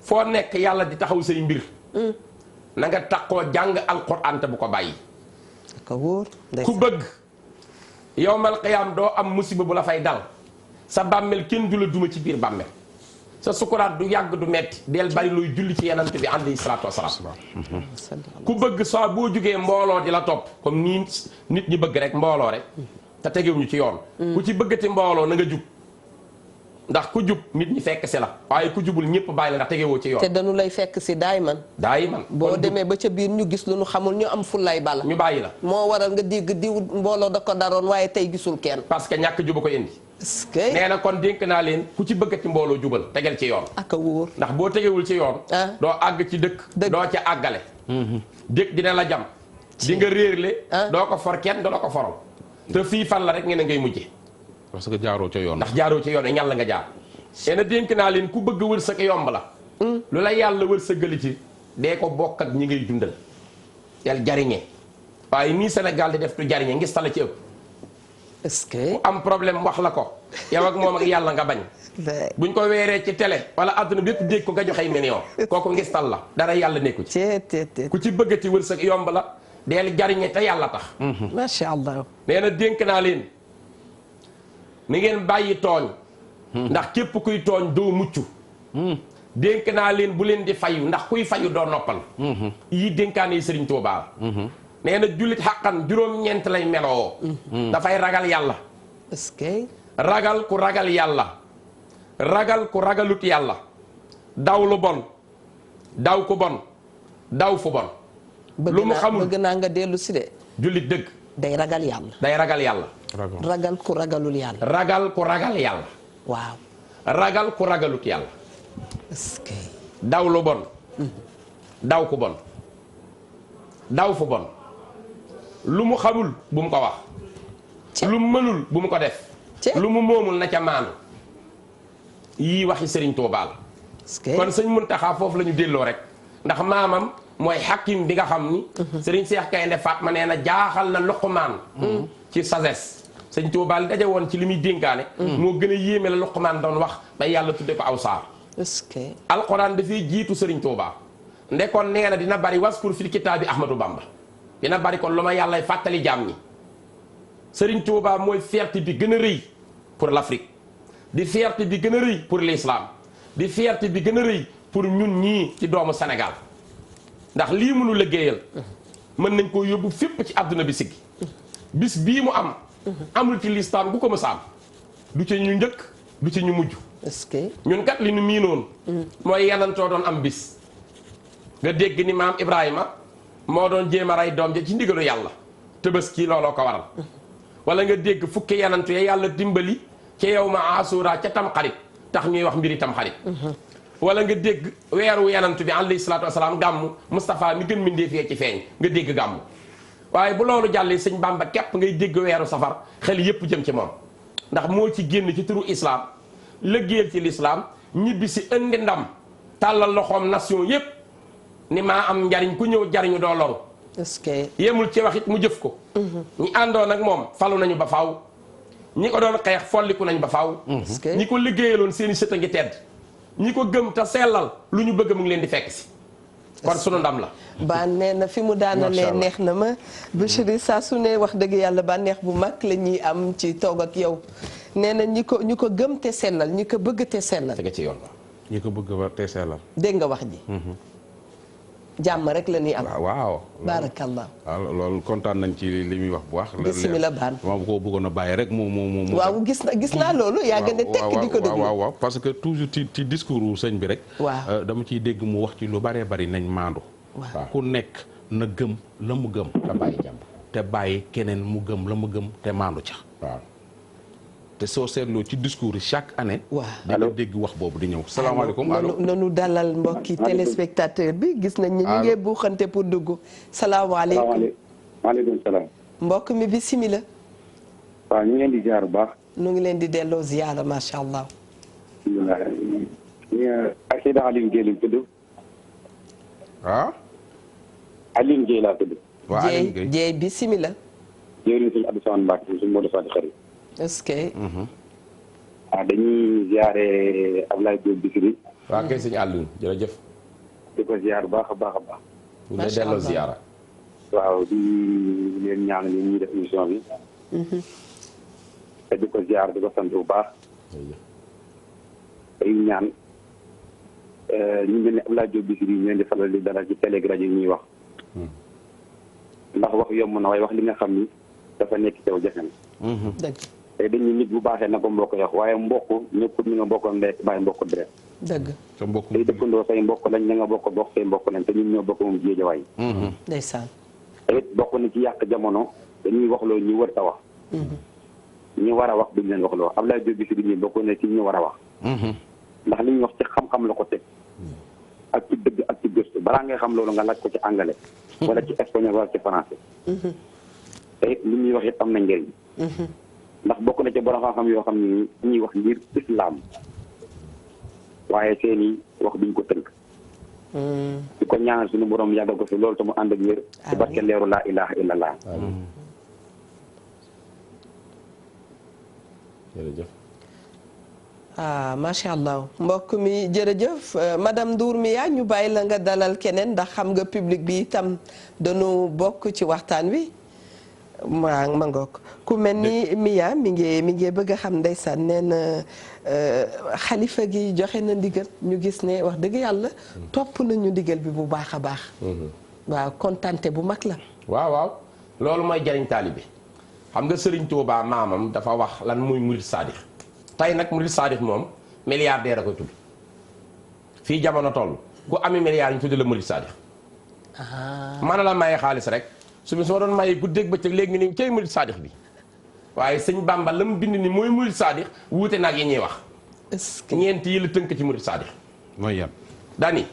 foo nekk yàlla di taxaw say mbir na nga taxoo jàng alxuraan te bu ko bàyyi ko wóor ku bëgg yowmal qiyaam doo am musiba bu la fay dal sa bàmmeel kenn du la duma ci biir bàmmeel sa sukuraat du yàgg du metti del bari luy julli ci yenant bi alayhi salaatu wasalaam ku bëgg saa boo jugee mbooloo di la topp comme nii nit ñi bëgg rek mbooloo rek te tegewuñu ci yoon ku ci bëggati mbooloo na nga jug ndax ku jub nit ñi fekk si la waaye ku jubul ñëpp bàyyi la ndax tegewoo ci yoon te dañu lay fekk si daay man boo demee ba ca biir ñu gis lu ñu xamul ñu am fulay bala ñu bàyyi la moo waral nga dégg diw mbooloo da ko daroon waaye tey gisul kenn parce que ñàkk juba ko indi est-ce que nee na kon dénk naa leen ku ci bëgg ci mbooloo jubal tegel ci yoon ak a wóor ndax boo tegewul ci yoon doo àgg ci dëkk doo ca àggale dëkk dina la jam di nga réerle doo ko for kenn doo ko foral te fii fan la rek ngeen a ngay mujje parce que jaaroo ca yoon ndax jaaroo ci yoon yi ñal la nga jaar nee dénk naa leen ku bëgg wërsëg yomb la lu la yàlla wërsëgali ci dee ko bokk ak ñi ngay dundal yàlla jariñe waaye nii Sénégal di def du jariñe ngis tala ci ëpp est-ce que ku am problème wax la ko yow ak moom ak yàlla nga bañ buñ ko weeree ci télé wala àdduna bépp dégg ko nga joxey million kooku ngis tal la dara yàlla nekku ci ku ci bëgg ci wërsëg yomb la deel jariñe te yàlla tax macha allah nee na dénk naa leen ni ngeen bàyyi tooñ ndax képp kuy tooñ doo mucc dénk naa leen bu leen di fayu ndax kuy fayu doo noppal yii dénkaane yi Sëriñ Tuubaa nee na jullit xàqan juróom-ñeent lay meloo dafay ragal yàlla est-ce que ragal ku ragal yàlla ragal ku ragalut yàlla daw lu bon daw ku bon daw fu bon lu mu xamul bëgg naa nga dellu si de jullit dëgg day ragal yàlla day ragal yàlla ragal ku ragalul yàlla ragal ku ragal yàlla waaw ragal ku ragalut yàlla est-ce que daw lu bon daw ku bon daw fu bon lu mu xamul bu mu ko wax lu mu mënul bu mu ko def lu mu moomul na ca maanu yii waxi Sëriñ Tuubaa la kon sëñ Muntaxa foofu la ñu delloo rek ndax maamam mooy xakim bi nga xam ni Sëriñ Seex Gaynde Fatma nee na jaaxal na Luqmaan ci sagesse Sëñ Tuubaa daje woon ci li muy dénkaane moo gën a yéeme la Luqmaan doon wax ba yàlla tudde ko aw saar est-ce que alxuraan dafay jiitu Sëriñ Tuubaa ndekoon nee na dina bari waskur fil kitaabi Ahmadu Bamba dina bari kon lu ma yàllay fàttali jaam ñi Sëriñ Tuubaa mooy fierté bi gën a rëy pour l'Afrique di fierté bi gën a rëy pour l'islam di fierté bi gën a rëy pour ñun ñii ci doomu Sénégal ndax lii mënu liggéeyal mën nañ koo yóbbu fépp ci àdduna bi siggi bis bii mu am amul ci listaan bu ko mës a am du ci ñu njëkk du ci ñu mujj est-ce que ñun kat li ñu miinoon mooy yanantoo doon am bis nga dégg ni maam Ibrahima moo doon jéem a rey doom ja ci ndigalu yàlla Tabaski looloo ko waral wala nga dégg fukki yanantu ya yàlla dimbali ca yow ma asura ca tamxarit tax ñuy wax mbiri tamxarit wala nga dégg weeru yanant bi alayhi salaatu wasalaam gàmmu Moustapha mi gën mindee fee ci feeñ nga dégg gàmmu waaye bu loolu jàllee sëñ Bamba képp ngay dégg weeru safar xel yépp jëm ci moom ndax moo ci génn ci turu islam lëggéeyal ci l'islam ñibbi si indi ndam tàllal loxoom nation yépp ni maa am njariñ ku ñëw jariñu doo loru est-ce que yemul ci wax it mu jëf ko ñi àndoon ak moom falu nañu ba faaw ñi ko doon xeex folliku nañ ba faaw ñi ko liggéeyaloon seeni sët a ngi tedd ñi ko gëm te sellal lu ñu bëgg mu ngi leen di fekk si kon sunu ndam la ba nee na fi mu daanalee neex na ma Bichri saa su ne wax dëgg yàlla ba neex bu mag la ñuy am ci toog ak yow nee na ñi ko gëm te sellal ñi ko bëgg te sellal tege ci yoon ñi ko bëgg te sellal dégg nga wax ji jàmm rek la ñuy am waaw baarakallah waaw loolu kontaan nañ ci li muy wax bu wax bismillah baan moom ko bëggoon a bàyyi rek mu waaw gis naa loolu yaa gën a tekk di ko déglu waaw parce que toujours ci discours sëñ bi rek waaw dama ciy dégg mu wax ci lu baree bari nañ maandu ku nekk na gëm la mu gëm te bàyyi jàmm te bàyyi keneen mu gëm la mu gëm te maandu ca waaw te soo seetloo ci discours yi chaque année waaw dina dégg wax boobu di ñëw salaamaaleykum allo nanu dalal mbokki téléspectateur bi gis nañ ni ñu ngi buuxante pour dugg salaamaaleykum maaleykum salaam mbokk mi bismillah waaw ñu ngi leen di ziar bu baax nu ngi leen di delloo ziyaara macha allah ak Seyda Alioune Guèye lañ tudd Alioune Guèye laa tudd waaw Alioune Guèye jeey bismillah jëwriñ suñu Abdou Samane Mbacke suñu Modou Fati xarit est-ce que dañuy ziare Ablaye Diop Bichri waaw kay sëñ Alioune jërëjëf di ko ziar bu baax a baax a baax ñu lay delloo ziyaara waaw di leen ñaan leen ñuy def émission bi te di ko ziar di ko sant bu baax day ñaan ñu mel ne Ablaye Diop Bichri ñu leen di faral di dalal ci télé rajo yi ñuy wax ndax wax yomb na waaye wax li nga xam ni dafa nekk teew jafe na dëgg te dañuy nit bu baaxee na ko mbokk yox waaye mbokk ñëpp ni nga bokk ndey bàyyi mbokk deret dëgg sa mbokk day dëkkandoo say mbokk lañ na nga bokk say mbokk lañ te ñun ñoo bokk moom Géejawaay ndeysaan te it bokk na ci yàq jamono dañuy wax loo ñu wër ta wax ñi war a wax duñ leen wax loo Abdoulaye Diop Bichri ñi bokk na ci ñu war a wax ndax li ñuy wax ci xam-xam la ko teg ak ci dëgg ak ci gëstu balaa ngay xam loolu nga laaj ko ci anglais wala ci espagnol wala ci français te it li ñuy wax it am na njëriñ ndax bokk na ci borom xam-xam yoo xam ni ñuy wax ngir islam waaye seeni wax duñ ko tënk di ko ñaanal suñu borom yàggal ko fi loolu te mu ànd ak wér ci barke leeru laa ilaha illallah jërëjëf macha allah mbokk mi jërëjëf madame Ndour Mia ñu bàyyi la nga dalal keneen ndax xam nga public bi itam dañu bokk ci waxtaan wi ma ngoog ku mel ni Mia mi ngi bëgg a xam ndeysaan nee na xalifa gi joxe na ndigal ñu gis ne wax dëgg yàlla topp nañu ndigal bi bu baax a baax waaw kontante bu mag la waaw loolu mooy jariñ taalibe xam nga Serigne Touba maamam dafa wax lan muy murid saadix tey nag murid saadix moom milliardaire a koy tudd fii jamono toll ku ami milliard ñu tudd la murid saadix mën la maye xaalis rek su ma doon maye guddeeg bëccëg léegi ni cay murid saadix bi waaye sëñ Bamba la mu bind ni mooy murid saadix wuute nag yi ñuy wax ñeent yi la tënk ci murid saadix mooy yan dani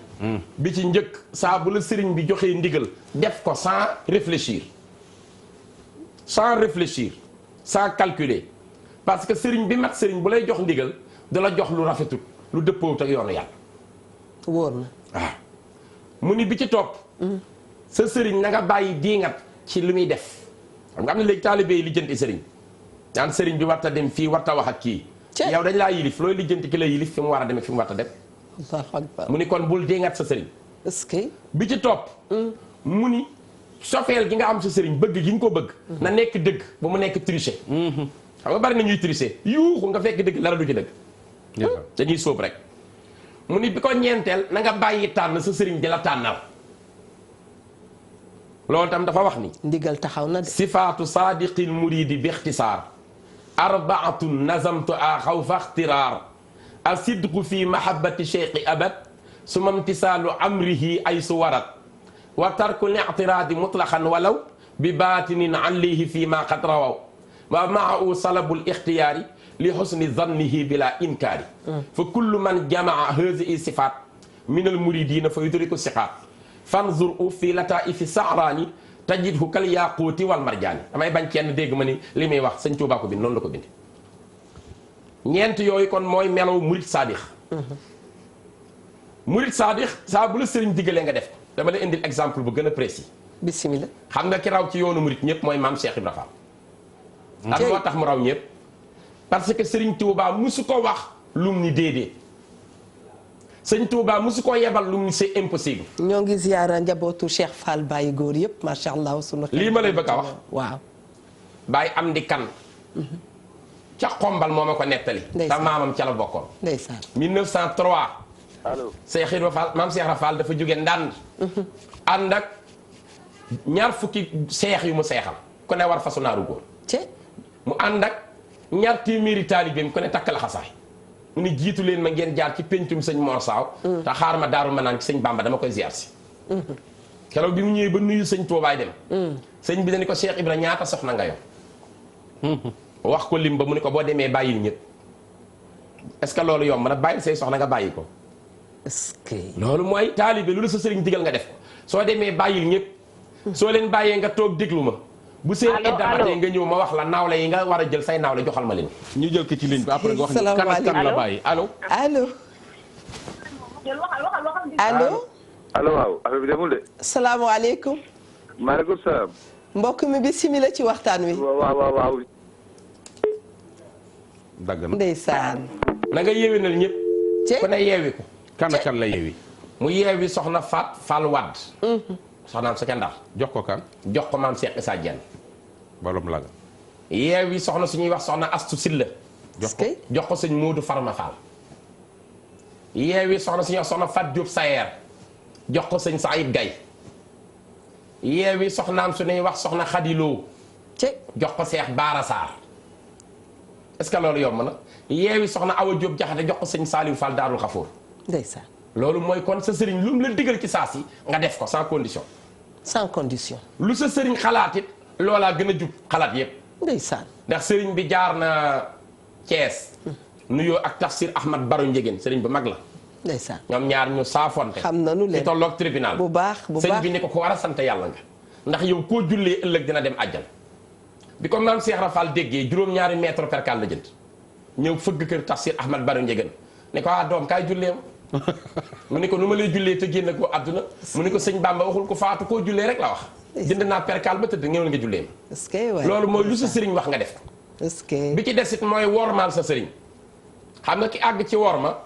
bi ci njëkk saa bu la sëriñ bi joxee ndigal def ko sans réfléchir sans calculer parce que sëriñ bi mat sëriñ bu lay jox ndigal da la jox lu rafetut lu dëppoowut ak yoonu yàlla wóor na waaw mu ni bi ci topp sa sëriñ na nga bàyyi diingat ci li muy def xam nga am na léegi taalibe yi lijjanti sëriñ daan sëriñ bi warta dem fii warta wax ak kii yow dañ laa yilif looy lijjanti ki la yilif fi mu war a demee fi mu warta dem mu ni kon bul diingat sa sëriñ est-ce que bi ci topp mu ni sofeel gi nga am sa sëriñ bëgg gi nga ko bëgg na nekk dëgg ba mu nekk tricher xam nga bari na ñuy tricher yuuxu nga fekk dëgg dara du ci dëgg dañuy sóob rek mu ni bi ko ñeenteel na nga bàyyi tànn sa sëriñ di la tànnal loolu tam dafa wax ni ndigal taxaw na de sifaatu saadiqil muridi bi ixtisaar arbaatun nazamtu a xawfa ixtiraar asidqu fi mahabbati cheikhi abad suma imtisaalu amrihi ay su warat wa tarku lictiraadi mutlaqan walaw bi baatinin allayhi fi ma qad rawaw wa maahu salabu lixtiyaari li husni zannihi bila inkaari fa kullu man jamaa hazihi sifaat min al muridina fa yudriku siqaat fanzur u fi lataifi saaraani tajidhu kal yaquuti wal marjaani damay bañ kenn dégg ma ni li muy wax sëñ Tuubaa ko bind noonu la ko bind ñeent yooyu kon mooy melaw murid saadix murid saadix saa bu la sëriñ diggalee nga def dama la indil exemple bu gën a précis bismillah. xam nga ki raw ci yoonu murid ñëpp mooy maam Cheikh Ibra Fall ak moo tax mu raw ñëpp parce que sëriñ Tuubaa musu ko wax lum ni déedéet sëñ Touba musu ko yebal lu mu c'est impossible. ñoo ngi ziyaara njabootu Cheikh Fall Baye góor yëpp macha allah. lii ma lay bëgg a wax. waaw. Baye am di kan. ca xombal moo ma ko nettali. ndeysaan te maamam ca la bokkoon. ndeysaan 1903. allo. Cheikh Ibra Fall maam Cheikh Ibra Fall dafa jóge ndànd. ànd ak ñaar fukki seex yu mu seexal ku ne war fasu naaru góor. mu ànd ak ñaar téeméeri taalibeem ku ne takk la xasaay. mu ni jiitu leen ma ngeen jaar ci pencum sëñ Mor Saaw te xaar ma daaru ma naan ci sëñ Bamba dama koy ziar si keroog bi mu ñëwee ba nuyu sëñ Tuubaay dem sëñ bi dañu ko Cheikh Ibra ñaata soxna nga yow wax ko lim ba mu ni ko boo demee bàyyil ñëpp est-ce que loolu yomb na bàyyil say soxna nga bàyyi ko est-ce que loolu mooy taalibe lu la sa sëriñ digal nga def ko soo demee bàyyil ñëpp soo leen bàyyee nga toog déglu ma bu seen iddamatee nga ñëw ma wax la naawle yi nga war a jël say naawle joxal ma leen. ñu jël ko ci ligne bi après nga wax ni kan ak kan la bàyyi allo. allo. allo. allo waaw affaire bi demul de. salaamaaleykum. maaleykum salaam. mbokk mi bisimilah ci waxtaan wi. waaw. dagg na ndeysaan. na nga yeewinal ñëpp. ku ne yeewi ko. kan ak kan la yeewi. mu yeewi soxna Fat Fall Wade. soxnaam sa Ndar. jox ko kan. jox ko maam Cheikh Issa Diène. balom laga. yeewi soxna suñuy wax soxna Astu Silla. jox ko sëñ Moodu Farma Fall. yeewi soxna suñuy wax soxna Fat Diop Sayer. jox ko sëñ Saïd Gaye. yeewi soxnaam suñuy wax soxna Xadiloo. jox ko Cheikh Baara Sarr. est-ce que loolu yomb na. yeewi soxna Awa Diop Jaxate jox ko sëñ Saliou Fall Daarul Xafoor. ndeysaan. loolu mooy kon sa sëriñ lu mu la digal ci saa si nga def ko sans condition. sans condition. lu sa sëriñ xalaat it loolaa gën a jub xalaat yépp. ndeysaan. ndax sëriñ bi jaar na Thiès. nuyoo ak tafsir Ahmad Baro Njegéen sëriñ bu mag la. ndeysaan. ñoom ñaar ñu saafonte. xam nañu leen ci tolloog tribunal. bu baax sëñ bi ni ko war a sant yàlla nga. ndax yow koo jullee ëllëg dina dem àjjal. bi ko maam Cheikh Rafal déggee juróom-ñaari mètre percal la jënd. ñëw fëgg kër tafsir Ahmad Baro Njegéen ne ko doom kaay jullee ma mu ni ko nu ma lay jullee te génn ko àdduna mu ni ko sëñ Bamba waxul ko faatu koo jullee rek la wax jënd naa percal ba tëdd ñëwal nga jullee ma est-ce que loolu mooy lu sa sëriñ wax nga def est-ce que bi ci desit mooy wormaal sa sëriñ xam nga ki àgg ci worma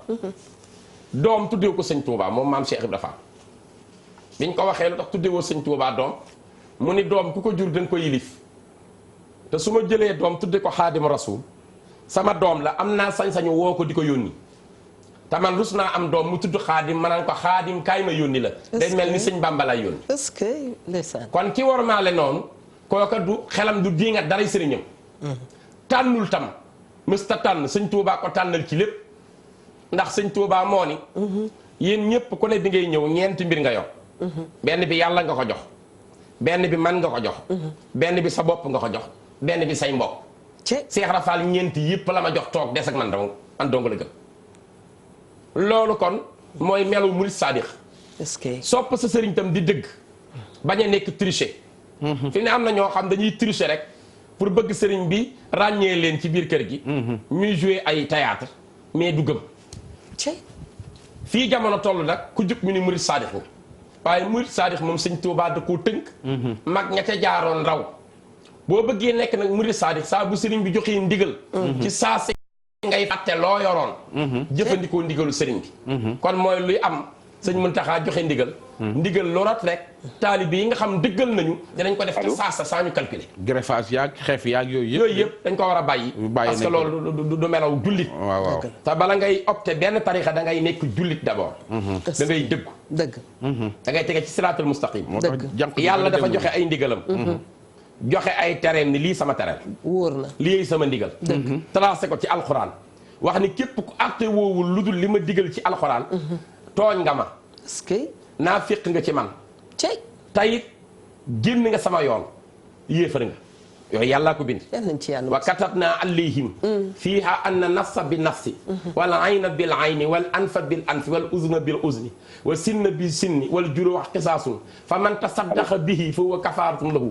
doom tuddee ko sëñ Touba moom maam Cheikh Ibra Fall biñ ko waxee lu tax tuddewoo sëñ Touba doom mu ni doom ku ko jur dañ ko yilif te su ma jëlee doom tudde ko Xaadim Rasul sama doom la am naa sañ-sañu woo ko di ko yónni te man rus naa am doom mu tudd xaadim ma naan ko xaadim kaay ma yónni la. day mel ni sëñ Bamba lay yónni. est-ce que ndeysaan. kon ki war maale noonu kooka du xelam du diingat daray sëriñam. tànnul tam mësta tànn sëñ Touba ko tànnal ci lépp ndax sëñ Touba moo ni. yéen ñëpp ku ne bi ngay ñëw ñeenti mbir nga yor. benn bi yàlla nga ko jox. benn bi man nga ko jox. benn bi sa bopp nga ko jox. benn bi say mbokk. Cheikh Rafal ñeenti yëpp la ma jox toog des ak man dong la gëm. loolu kon mooy melu murid sadiq. est-ce que sopp sa sëriñ tam di dëgg bañ a nekk tricher. fi ne am na ñoo xam dañuy tricher rek pour bëgg sëriñ bi ràññee leen ci biir kër gi. ñuy jouer ay théâtre mais du gëm. fii jamono toll nag ku jub ñu ni murid sadiq la waaye murid sadiq moom sëñ Tuubaa da koo tënk. mag ña ca jaaroon raw. boo bëggee nekk nag murid sadiq saa bu sëriñ bi joxee ndigal. ci saa si ngay fàtte loo yoroon. jëfandikoo ndigalu sëriñ bi. kon mooy luy am sëñ Muntaxa joxe ndigal. ndigal loorat rek taalibe yi nga xam dëggal nañu dinañ ko def ci saasa saa ñu calculer. greffage yaag xeef yaag yooyu yëpp dañ ko war a bàyyi. parce que loolu du melaw jullit. waaw te bala ngay opté benn tarixa da ngay nekk jullit d'abord. da ngay dëggu. dëgg. da ngay tege ci siraatul mustaqim. dëgg yàlla dafa joxe ay ndigalam. joxe ay tereem ni lii sama tereel. wóor na lii sama ndigal. tracé ko ci alxuraan. wax ni képp ku àtte woowul lu dul li ma digal ci alxuraan. tooñ nga ma. est-ce que. naa féq nga ci man. cey. tayit génn nga sama yoon. yéefar nga. yooyu yàllaa ko bind. wa katabna alayhim fiiha anna nafsa bi nafsi wal ayna bil ayni wal anfa bil anfi wal uzna bil uzni wa sinna bi sinni wal juruha qisaasun fa man tasaddaqa bihi fa huwa kafaaratun lahu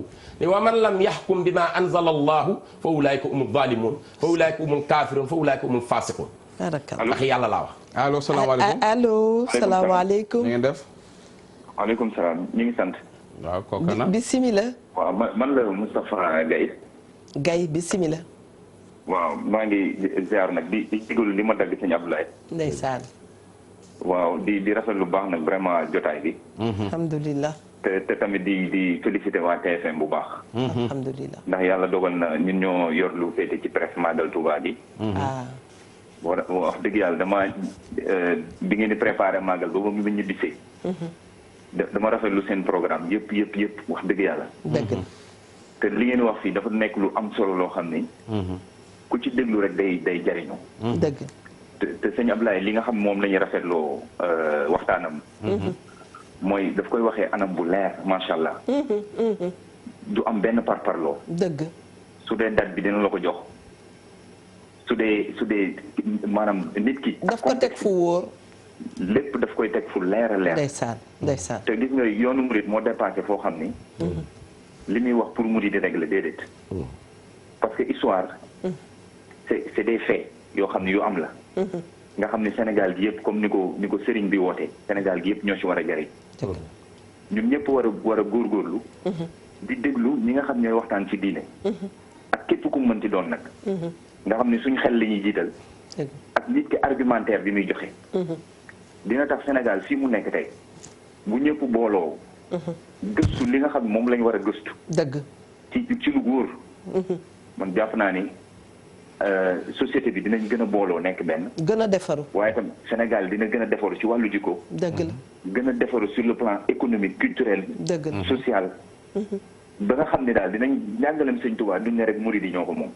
wa man lam yaxkum bima anzala allahu fa ulaika humul zalimun fa ulaika humul kafirun fa ulaika humul fasiqun. ndax yàlla laa wax. allo salaamaaleykum allo salaamaaleykum. na ngeen def. waaleykum salaam ñu ngi sant. waaw kooku na bisimilah. waaw man la Moustapha Gaye. Gaye bisimilah. waaw maa ngi ziar nag di jégalu li ma dagg sëñ Abdoulaye. ndeysaan. waaw di rafet lu baax nag vraiment jotaay bi. alhamdulilah. te tamit di féliciter waa TFM bu baax. alhamdulilah. ndax yàlla dogal na ñun ñoo yor lu féete ci presse Magal Touba gi. wax dëgg yàlla dama bi ngeen di préparer Magal ba mu ñu bisee. dama rafetlu seen programme yëpp wax dëgg yàlla. dëgg la. te li ngeen wax fii dafa nekk lu am solo loo xam ni. ku ci déglu rek day jariñoo. dëgg. te sëñ Ablaye li nga xam moom la ñuy rafetloo waxtaanam. mooy daf koy waxee anam bu leer macha allah. du am benn parparloo. dëgg. su dee date bi dina la ko jox su dee maanaam nit ki. daf ko teg fu wóor. lépp daf koy teg fu leer a leer. ndeysaan. te gis nga yoonu murit moo dépassé foo xam ni. li muy wax pour murit di régler déedéet. parce que histoire. c'est des faits yoo xam ne yu am la. nga xam ne Sénégal gi yëpp comme ni ko sëriñ bi wootee Sénégal gi yëpp ñoo ci war a jariñ. ñun ñëpp war a góorgóorlu. di déglu ñi nga xam ñooy waxtaan ci diine. ak képp ku mën ci doon nag. nga xam ne suñu xel la ñuy jiital. ak nit ki argumentaire bi muy joxe. dina tax Sénégal fii mu nekk tey bu ñëpp booloo. gëstu li nga xam ne moom lañ war a gëstu. dëgg. ci lu wóor. man jàpp naa ni société bi dinañ gën a booloo nekk benn. gën a defaru. waaye tam Sénégal dina gën a defaru ci wàllu jikko. dëgg la. gën a defaru sur le plan économique culturel. dëgg la social. ba nga xam ne daal dinañ njàngaleem sëñ Tuubaa duñ ne rek murid yi ñoo ko moom.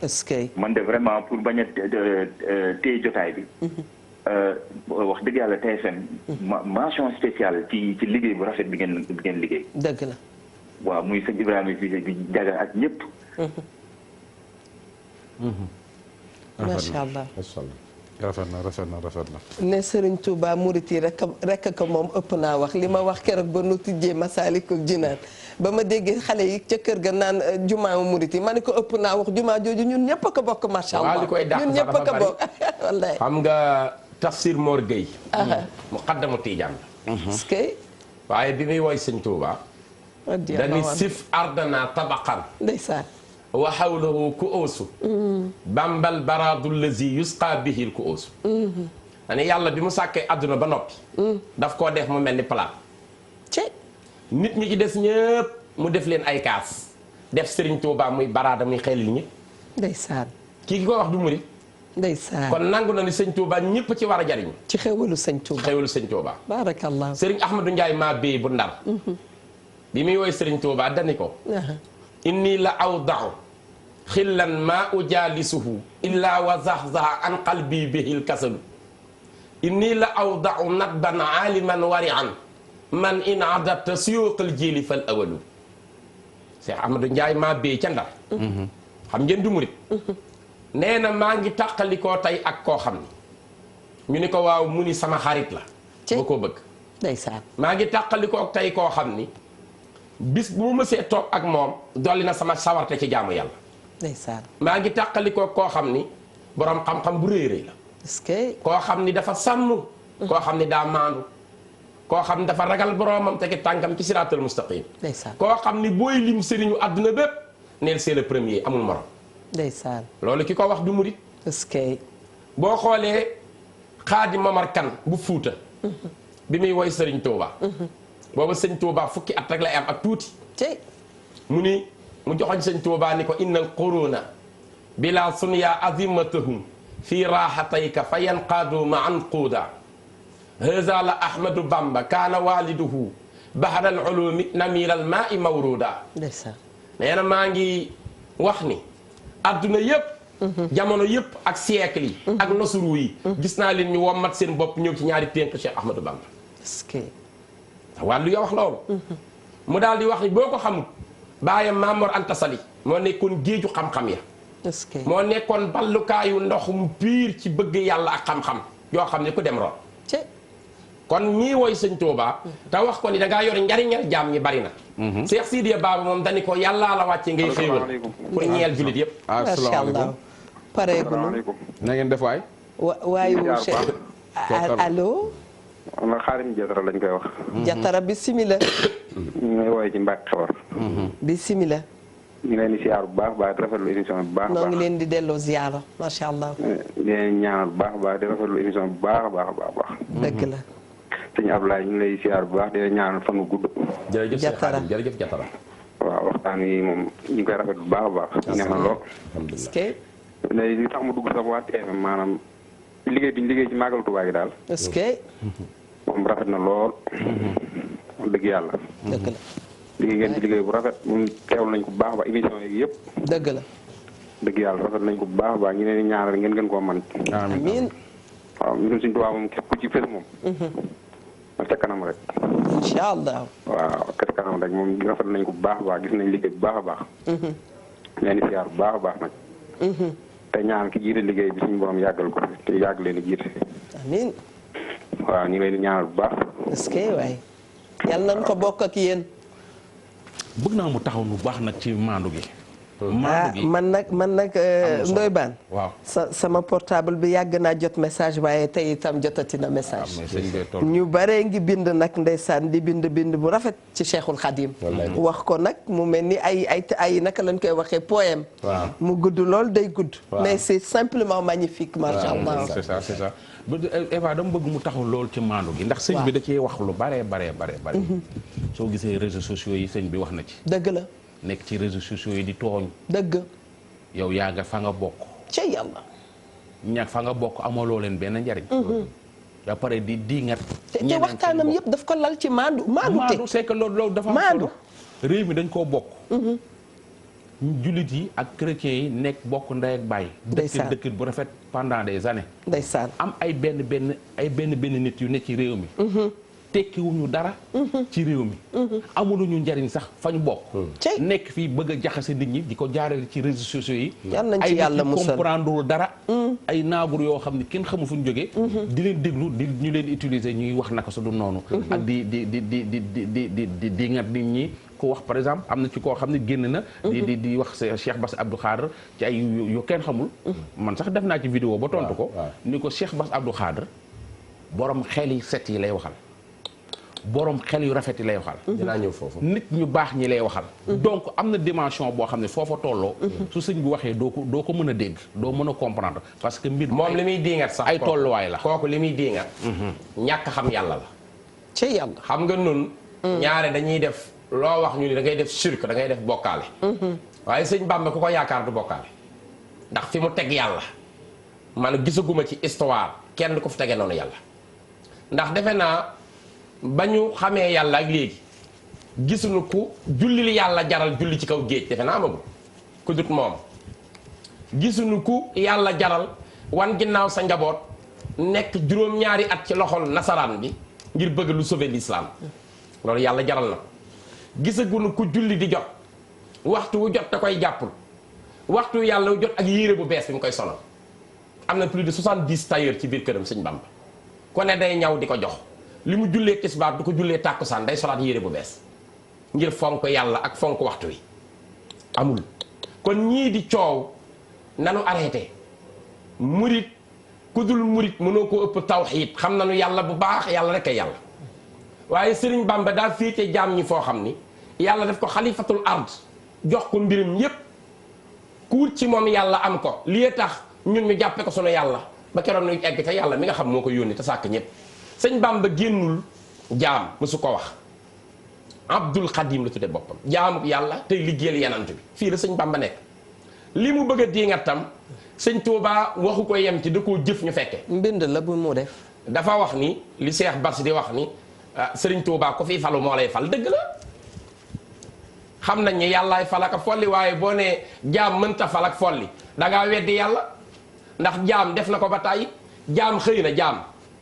est-ce que. man de vraiment pour bañ a téye jotaay bi. wax dëgg yàlla TFM. mention spéciale ci liggéey bu rafet bi ngeen liggéey. dëgg la. waaw muy sëñ Ibrahima Cissé bi jaga ak ñëpp. macha allah. rafet na. ne Serigne Touba murit yi rek ko moom ëpp naa wax li ma wax keroog ba nu tijjee Masaalikul Jinaan ba ma déggee xale yi ca kër ga naan jumaa murit yi ma ne ko ëpp naa wax jumaa jooju ñun ñëpp a ko bokk macha allah. ñun ñëpp a ko bokk wallaay. xam nga Tafsir Mor Gueye. muqaddamu Tijaan. est-ce que. waaye bi muy woy sëñ Touba. dañuy sif ardana tabaqan. ndeysaan. wa hawlahu ku'uusu. bambal baraadu lazi yusqa bihil ku'uusu. ane yàlla bi mu sàkkee àdduna ba noppi. daf koo def mu mel ni palaat. nit ñi ci des ñëpp mu def leen ay kaas. def Serigne Touba muy baraada muy xel ñi. ndeysaan. kii ki ko wax du murit. ndeysaan. kon nangu na ni sëñ Touba ñëpp ci war a jariñ. ci xéwalu sëñ Touba. xéwalu sëñ Touba. baarakallah. Serigne Ahmadou Ndiaye maa béy bu ndar. bi muy woy Serigne Touba dani ko. inni la awda'u xillan ma ujalisuhu illa wa zahzaha an qalbi bihil kasalu inni la awda'u nadban aliman wari'an man in adabta suyuqal jili fal awalu Cheikh Ahmadou Ndiaye maa béy ca Ndar xam ngeen du murit nee na maa ngi tàqalikoo tey ak koo xam ni ñu ni ko waaw mu ni sama xarit la ba koo bëgg ndeysaan. maa ngi tàqalikoo ak tey koo xam ni bis bu mu mësee toog ak moom dolli na sama sawarte ci jaamu yàlla. ndeysaan. maa ngi tàqalikoo koo xam ni borom xam-xam bu réy la. est-ce que. koo xam ni dafa sàmm. koo xam ni daa maandu. koo xam ni dafa ragal boromam tegi tànkam ci siraatal mustaqim. ndeysaan. koo xam ni booy lim sëriñu àdduna bépp neel c'est le premier amul morom. ndeysaan. loolu ki ko wax du murit. est-ce que. boo xoolee Xaadi Mamar Kan bu Fuuta. bi muy woy Sëriñ Tuuba. booba sëñ Touba fukki at rek lay am ak tuuti. mu ni mu joxoñ sëñ Touba ni ko innal quruna bila sunya azimatahum fi rahatayka fa yanqaadu ma an quuda haza la ahmadu bamba kaana waliduhu bahral ulumi namiral ma'i mawruda. nee na maa ngi wax ni adduna yëpp. jamono yëpp ak siècle yi. ak nasuru yi. gis naa leen ñu wommat seen bopp ñëw ci ñaari tënk Cheikh Ahmadou Bamba. wàllu yo wax loolu mu daal di wax ni boo ko xamul baayam Mamor Anta Sali moo nekkoon géeju xam-xam ya est-ce que moo nekkoon ballukaayu ndoxum piir ci bëgg yàlla ak xam-xam yoo xam ne ku dem roon kon ñii woy sëñ Touba te wax ko ni da ngaa yor njariñal jaam ñi bari na Cheikh Sidiya Baba moom dani ko yàllaa la wàcce ngay xéewal pour ñeel jullit yëpp asalaamaaleykum pareegul na ngeen def waay waayu Cheikh allo na Xaadim Jatara lañ koy wax Jatara bismillah ñu ngay wooye ci Mbàkke Xewar bismillah ñu leen di siyaar bu baax baax di rafetlu émission bu baax noo ngi leen di delloo ziyaara macha allah di leen ñaanal bu baax baax di rafetlu émission bu baax a baax a baax baax dëgg la sëñ Ablaye ñu ngi lay siyaar bu baax di leen ñaanal fan wu gudd jërëjëf Jatara jërëjëf Jatara waaw waxtaan wi moom ñu ngi koy rafet bu baax a baax neex na lool est-ce que léegi li tax mu dugg sax waa TFM maanaam liggéey bi ñu liggéey ci Màggal Tuubaa gi daal est-ce que moom rafet na lool wax dëgg yàlla dëgg la liggéey ngeen ci liggéey bu rafet moom teewul nañ ko bu baax ba émission yi yëpp dëgg la dëgg yàlla rafet nañ ko bu baax baax ñu leen di ñaanal ngeen gën koo man amiin waaw ñun suñu Tuubaa moom képp ku ci fës moom ma ca kanam rek incha allah waaw ca kanam rek moom rafet nañ ko bu baax baax gis nañ liggéey bu baax a baax leen di siyaar bu baax a baax nag te ñaan ki jiite liggéey bi suñu borom yàggal ko te yàgg leen di jiite amiin waaw ñu leen di ñaanal bu baax est-ce que waay yàlla nañ ko bokk ak yéen bëgg naa mu taxaw lu baax nag ci maandu gi man nag Ndoye Bane waaw sama portable bi yàgg naa jot message waaye tey itam jotati na message ñu bare ngi bind nag ndeysaan di bind bu rafet ci Cheikhul Khadim wax ko nag mu mel ni ay naka lañ koy waxee poème mu gudd lool day gudd mais c'est simplement magnifique macha allah c'est ça Eva dama bëgg mu taxaw lool ci maandu gi ndax sëñ bi da cee wax lu bare soo gisee réseaux sociaux yi sëñ bi wax na ci dëgg la nekk ci réseaux sociaux yi di tooñ dëgg yow yaa nga fa nga bokk ca yàlla ñag fa nga bokk amaloo leen benn njariñ da pare di ngat te waxtaanam yëpp daf ko lal ci maandu c'est que loolu dafa maandu réew mi dañ koo bokk jullit yi ak chrétiens yi nekk bokk ndey ak baay dëkk bu rafet pendant des années ndeysaan am ay benn nit yu ne ci réew mi tekkiwuñu dara ci réew mi amuluñu njariñ sax fa ñu bokk nekk fii bëgg a jaxase nit ñi di ko jaarale ci réseaux sociaux yi ay yàlla musal comprendre dara ay naagur yoo xam ne kenn xamul fu ñu jógee di leen déglu ñu leen utiliser ñuy wax naka su du noonu ak di ngat nit ñi ko wax par exemple am na ci koo xam ne génn na di wax Cheikh Bass Abdou Khadre ci ay yu kenn xamul man sax def naa ci vidéo ba tontu ko ni ko Cheikh Bass Abdou Khadre borom xel yi set yi lay waxal borom xel yu rafet yi lay waxal. dinaa ñëw foofu. nit ñu baax ñi lay waxal. donc am na dimension boo xam ne foofa tolloo. su sëñ bi waxee doo ko mën a dégg doo mën a comprendre parce que mbir moom li muy diingat sax ay tolluwaay la. kooku li muy diingat. ñàkk xam yàlla la. ci yàlla xam nga nun ñaare dañuy def loo wax ñu ni da ngay def shirk da ngay def bokkaale. waaye sëñ Bamba ku ko yaakaar du bokkaale. ndax fi mu teg yàlla man gisaguma ci histoire kenn du ko fi tege noonu yàlla ndax defe naa. ba ñu xamee yàlla ak léegi gisuñu ku julli li yàlla jaral julli ci kaw géej defe naa amagul ku dut moom gisuñu ku yàlla jaral wan ginnaaw sa njaboot nekk juróom-ñaari at ci loxol nasaraan bi ngir bëgg lu sauver l'islam loolu yàlla jaral na gisaguñu ku julli di jot waxtu wu jot da koy jàppul waxtu yàlla wu jot ak yére bu bees bi mu koy sonal am na plus de 70 tailleurs ci biir këram sëñ Bamba ku ne day ñaw di ko jox li mu jullee tisbaar du ko jullee tàkkusaan day solaat yére bu bees ngir fonk yàlla ak fonk waxtu wi amul kon ñii di coow nanu arrêté murit ku dul murit mënoo ko ëpp tawxiid xam nanu yàlla bu baax yàlla rek a yàlla waaye Sëriñ Bamba daa féete jaam ñi foo xam ni yàlla def ko xalifatul ard jox ko mbirum yépp ku wut ci moom yàlla am ko lii tax ñun ñu jàppe ko sunu yàlla ba keroon nuy egg ca yàlla mi nga xam moo ko yónni te sàkk ñépp sëñ Bamba génnul jaam mësu ko wax Abdul Xadim la tudde boppam jaamu yàlla tey liggéeyal yenant bi fii la sëñ Bamba nekk li mu bëgg a diingat tam sëñ Tuubaa waxu ko yem ci da koo jëf ñu fekke mbind la bu mu def dafa wax ni li Seex Bas di wax ni sëriñ Tuubaa ko fii falu moo lay fal dëgg la xam nañ ni yàllaay fal ak folli waaye boo nee jaam mënta fal ak folli dangaa weddi yàlla ndax jaam def na ko ba tàyyi jaam xëy na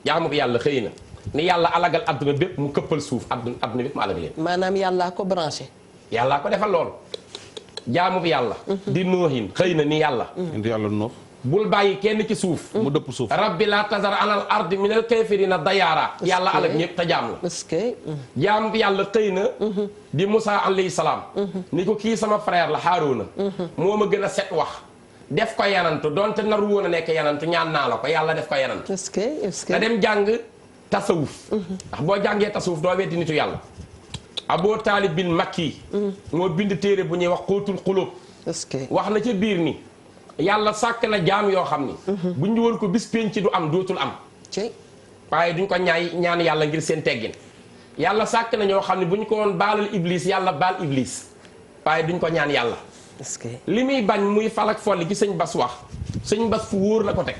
jaamu yàlla xëy na ni yàlla alagal adduna bépp mu këppal suuf adduna bépp mu alag leen maanaam yàllaa ko branché yàllaa ko defal loolu jaamu bi yàlla di noohin xëy na ni yàlla indi yàlla noox bul bàyyi kenn ci suuf mu dëpp suuf rabbi la tazar alal ardi minal kaafiriina dayyaara yàlla alak ñëpp te jaam la jaam bi yàlla xëy na di Moussa alayhi salaam ni ko kii sama frère la Haaruna moo ma gën a set wax def ko yanantu donte naru woon a nekk yanantu ñaan naa la ko yàlla def ko yanantu nga dem jàng tasawuf ndax boo jàngee tasawuf doo weddi nitu yàlla Aboo Taalib bin Makki moo bind téere bu ñuy wax xóotul xulóob wax na ca biir ni yàlla sàkk na jaam yoo xam ni bu ñu woon ko bis pénc ci du am dootul am waaye duñ ko ñaan yàlla ngir seen teggin yàlla sàkk na ñoo xam ne bu ñu ko woon baalal iblis yàlla baal iblis waaye duñ ko ñaan yàlla li muy bañ muy falak folli gi sëñ Bas wax sëñ Bas fu wóor la ko teg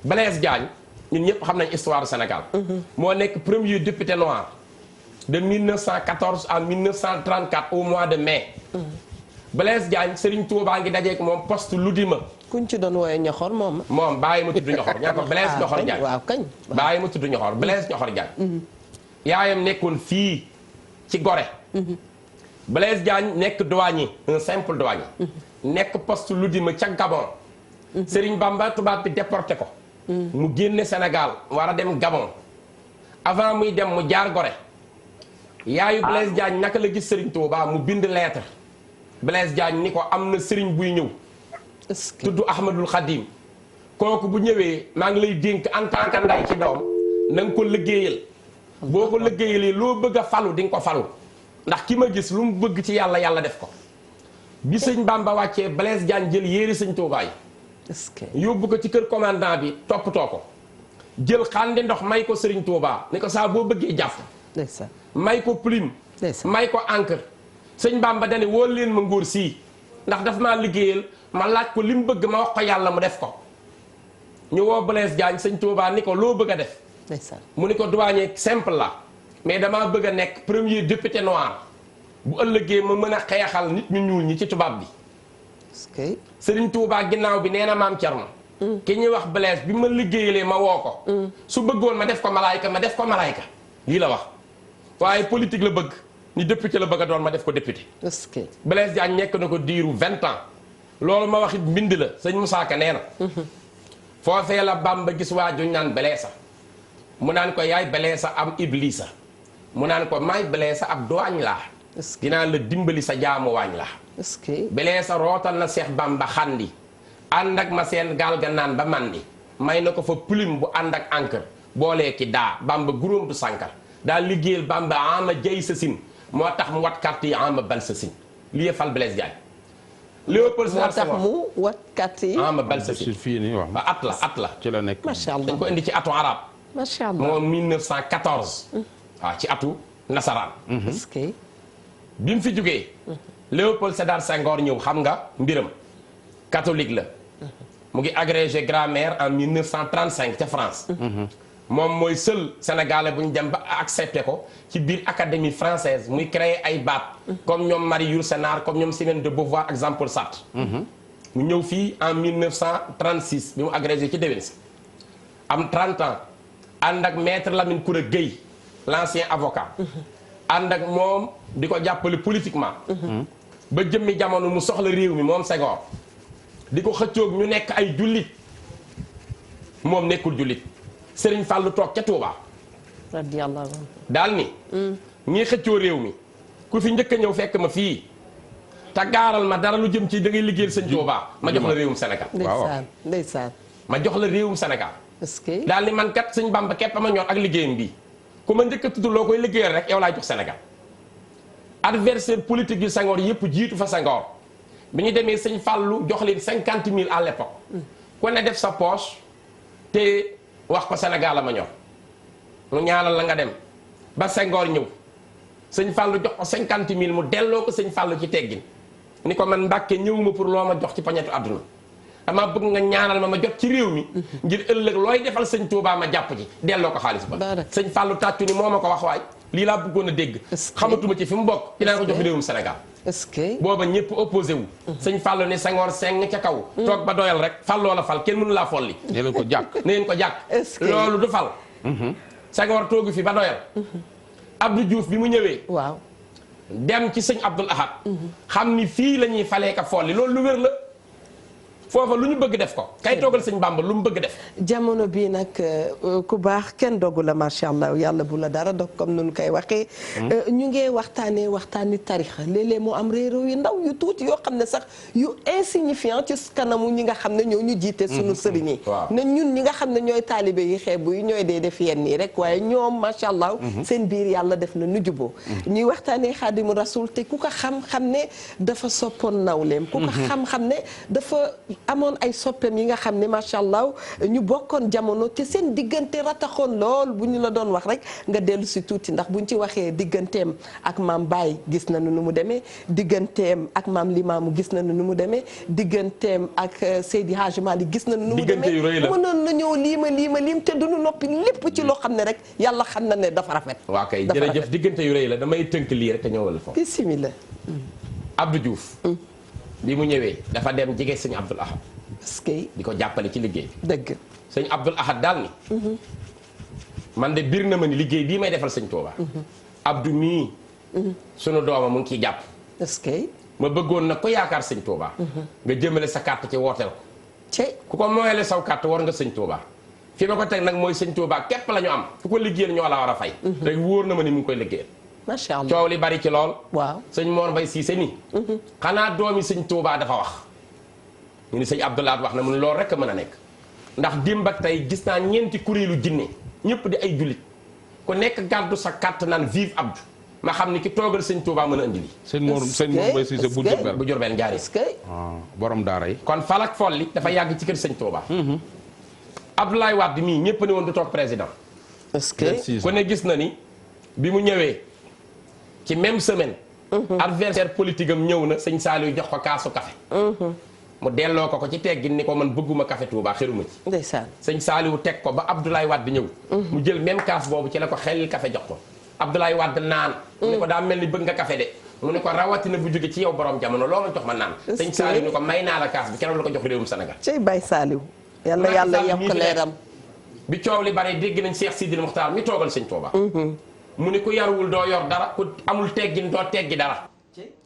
Blaise Diagne ñun ñëpp xam nañ histoire du Sénégal moo nekk premier député noir de 1914 à 1934 au mois de mai Blaise Diagne Serigne Touba ngi dajeek moom poste Ludima. kuñ ci doon wooye ñoxor moom. moom bàyyi ma tudd ñoxor ñaa ko Blaise ñoxor Diagne waaw kañ bàyyi ma tudd ñoxor Blaise ñoxor Diagne. yaayam nekkoon fii ci Gorée. Blaise Diagne nekk douanier un simple douanier. nekk poste Ludima ca Gabon. Serigne Bamba tubaab bi déporté ko. mu génne Sénégal war a dem Gabon. avant muy dem mu jaar Gorée. yaayu Blaise Diagne naka la gis Serigne Touba mu bind lettre. Blaise Diagne ni ko am na sëriñ buy ñëw tudd Ahmadul Khadim kooku bu ñëwee maa ngi lay dénk en tant que nday ci doom na nga ko liggéeyal boo ko liggéeyalee loo bëgg a falu di nga ko falu ndax ki ma gis lu mu bëgg ci yàlla yàlla def ko bi sëñ Bamba wàccee Blaise Diagne jël yéeri sëñ Touba yi yóbbu ko ci kër commandant bi toppatoo ko jël xandi ndox may ko sëriñ Touba ni ko saa boo bëggee jàpp may ko plume may ko encre sëñ Bamba dane wóol leen ma ngóor sii ndax daf maa liggéeyal ma laaj ko li mu bëgg ma wax ko yàlla mu def ko ñu woo Blaise Diagne sëñ Touba ni ko loo bëgg a def mu ni ko douanier simple la mais damaa bëgg a nekk premier député noir bu ëllëgee ma mën a xeexal nit ñu ñuul ñi ci tubaab bi sëriñ Touba ginnaaw bi nee na maam Cerno ki ñuy wax Blaise bi ma liggéeyalee ma woo ko su bëggoon ma def ko malaayka ma def ko malaayka lii la wax waaye politique la bëgg ni député la bëgg a doon ma def ko député. Blaise Diagne nekk na ko diiru 20 ans. loolu ma wax it mbind la sëñ Moussa Ka nee na. foofee la Bamba gis waa ju naan Blaise mu naan ko yaay Blaise am Iblisa mu naan ko maay Blaise ab dooñ laa. dinaa la dimbali sa jaamu waañ laa. Blaise rootal na Seex Bamba xandi ànd ak ma seen gaal ga naan ba mandi may na ko fa plume bu ànd ak encre boolee ki daa Bamba guróom du sànkar daa liggéeyal Bamba ama jay sa sin moo tax mu wat carte yi ama bal sa sin lii fal Blaise Diagne. Léopold Sédar Senghor moo tax mu wat carte yi. ama bal sa sin fii nii wax at la ci la nekk. macha allah dañ ko indi ci atu arab. macha allah moom 1914. waaw ci atu nasaraan. bi mu fi jógee. Léopold Sédar Senghor ñëw xam nga mbiram. catholique la. mu ngi agrégé grammaire en 1935 ca France. moom mooy seul sénégalais bu ñu dem ba accepté ko ci biir académie française muy créer ay baat comme ñoom Marie Yourcenar comme ñoom Simone de Beauvoir ak Jean-Paul Sartre mu ñëw fii en 1936 bi mu agrégé ci déwén si am 30 ans ànd ak maître Lamine Koura Gueye l'ancien avocat ànd ak moom di ko jàppale politiquement ba jëmmi jamono mu soxla réew mi moom Senghor di ko xëccoog ñu nekk ay jullit moom nekkul jullit Sëriñ Fàllu toog ca Touba radiyallahu anhu daal ni ñii xëccoo réew mi ku fi njëkk a ñëw fekk ma fii te gaaral ma dara lu jëm ci da ngay liggéeyal sëñ Touba ma jox la réewum Sénégal ndeysaan ndeysaan ma jox la réewum Sénégal est-ce que daal ni man kat sëñ Bamba képp ma ñor ak liggéeyam bii ku ma njëkk a tudd loo koy liggéeyal rek yow laay jox Sénégal adversaire politique yu Senghor yëpp jiitu fa Senghor bi ñu demee sëñ Fàllu jox leen 50 000 à l'époque ku ne def sa poche te wax ko Sénégal la ma ñor mu ñaanal la nga dem ba Senghor ñëw sëñ Fallou jox ko 50 000 mu delloo ko sëñ Fallou ci teggin ni ko man Mbàkke ñëwuma pour loo ma jox ci pañetu àdduna dama bëgg nga ñaanal ma jot ci réew mi ngir ëllëg looy defal sëñ Touba ma jàpp ci delloo ko xaalis ba sëñ Fallou tàccu ni moo ma ko wax waay lii laa bëggoon a dégg xamatuma ci fi mu bokk dinaa ko jox réewum Sénégal est-ce que booba ñëpp opposé wu sëñ Fallou ne Senghor seng ca kaw toog ba doyal rek falloo la fal kenn mënu laa folli ne leen ko jàkk ne leen ko jàkk loolu du fal Senghor toogu fi ba doyal Abdou Diouf bi mu ñëwee waaw dem ci sëñ Abdul Ahad xam ni fii la ñuy falee ka folli loolu lu wér la foofa lu ñu bëgg def ko kay toogal sëñ Bamba lu mu bëgg def jamono bii nag ku baax kenn dogu la macha allah yàlla bu la dara dog comme nu koy waxee ñu ngee waxtaani tarixa léeg-léeg mu am réeróo yu ndaw yu tuuti yoo xam ne sax yu insignifiant ci kanamu ñi nga xam ne ñoo ñu jiite suñu sëriñ yi ne ñun ñi nga xam ne ñooy taalibe yi xeebu yi ñooy dee def yenn yi rek waaye ñoom macha allah seen biir yàlla def na nu juboo ñuy waxtaanee xaadimu rasul te ku ko xam ne dafa soppoon nawleem ku ko xam ne dafa amoon ay soppeem yi nga xam ne macha allah ñu bokkoon jamono te seen diggante rataxoon lool bu ñu la doon wax rek nga dellu si tuuti ndax buñ ci waxee digganteem ak maam Baye gis nañu nu mu demee digganteem ak maam Limaamu gis nañu nu mu demee digganteem ak Seydi Hadji Malick gis nañu nu mu demee mënoon na ñëw liima te duñu noppi lépp ci loo xam ne rek yàlla xam na ne dafa rafet. waaw kay jërëjëf diggante yu rëy la damay tënk lii rek te ñëwal foofu. bismillah. Abdou Diouf. bi mu ñëwee dafa dem jege sëñ Abdul Ahad. est-ce que di ko jàppale ci liggéey bi. dëgg. sëñ Abdul Ahad daal ni. man de bir na ma ni liggéey bii may defal sëñ Touba. Abdou mii. sunu dooma mu ngi ciy jàpp. est-ce que. ma bëggoon nag ko yaakaar sëñ Touba. nga jëmale sa carte ci wooteel ko. ku ko mooyale saw carte war nga sëñ Touba. fi ma ko teg nag mooy sëñ Touba képp la ñu am ku ko liggéeyal ñoo la war a fay. te wóor na ma ni mu ngi koy liggéeyal. macha allah coow li bari ci lool. waaw sëñ Mor Mbaye Cissé nii. xanaa doomi sëñ Touba dafa wax. ñu ni sëñ Abdoulaye wax na mu ne loolu rek a mën a nekk. ndax démb ak tey gis naa ñeenti kuréelu jinne ñëpp di ay jullit ku nekk gàddu sa carte naan vive Abdou ma xam ni ki toogal sëñ Touba mën a indi lii. sëñ Mor Mbaye Cissé bu Jurbel bu Jurbel njaari. est-ce que. borom daara yi. kon falak folli dafa yàgg ci kër sëñ Touba. Abdoulaye Wade mii ñëpp ne woon du toog président. est-ce que. ku ne gis na ni bi mu ñëwee ci même semaine. adversaire politique am ñëw na sëñ Saliou jox ko kaasu café. mu delloo ko ci teggin ni ko man bëgguma café Touba xëruma ci. ndeysaan. sëñ Saliou teg ko ba Abdoulaye Wade ñëw. mu jël même kaas boobu ci la ko xelil café jox ko. Abdoulaye Wade naan. mu ne ko daa mel ni bëgg nga café de. mu ne ko rawatina bu jóge ci yow borom jamono loo ma jox ma naan. sëñ Saliou ni ko may naa la kaas bi keroog la ko jox réewum Sénégal. cey Baye Saliou. yàlla yokk leeram. bi coow li bare dégg nañ Cheikh Sidil Mokhtar mi toogal sëñ Touba. mu ni ku yaruwul doo yor dara ku amul teggin doo teggi dara.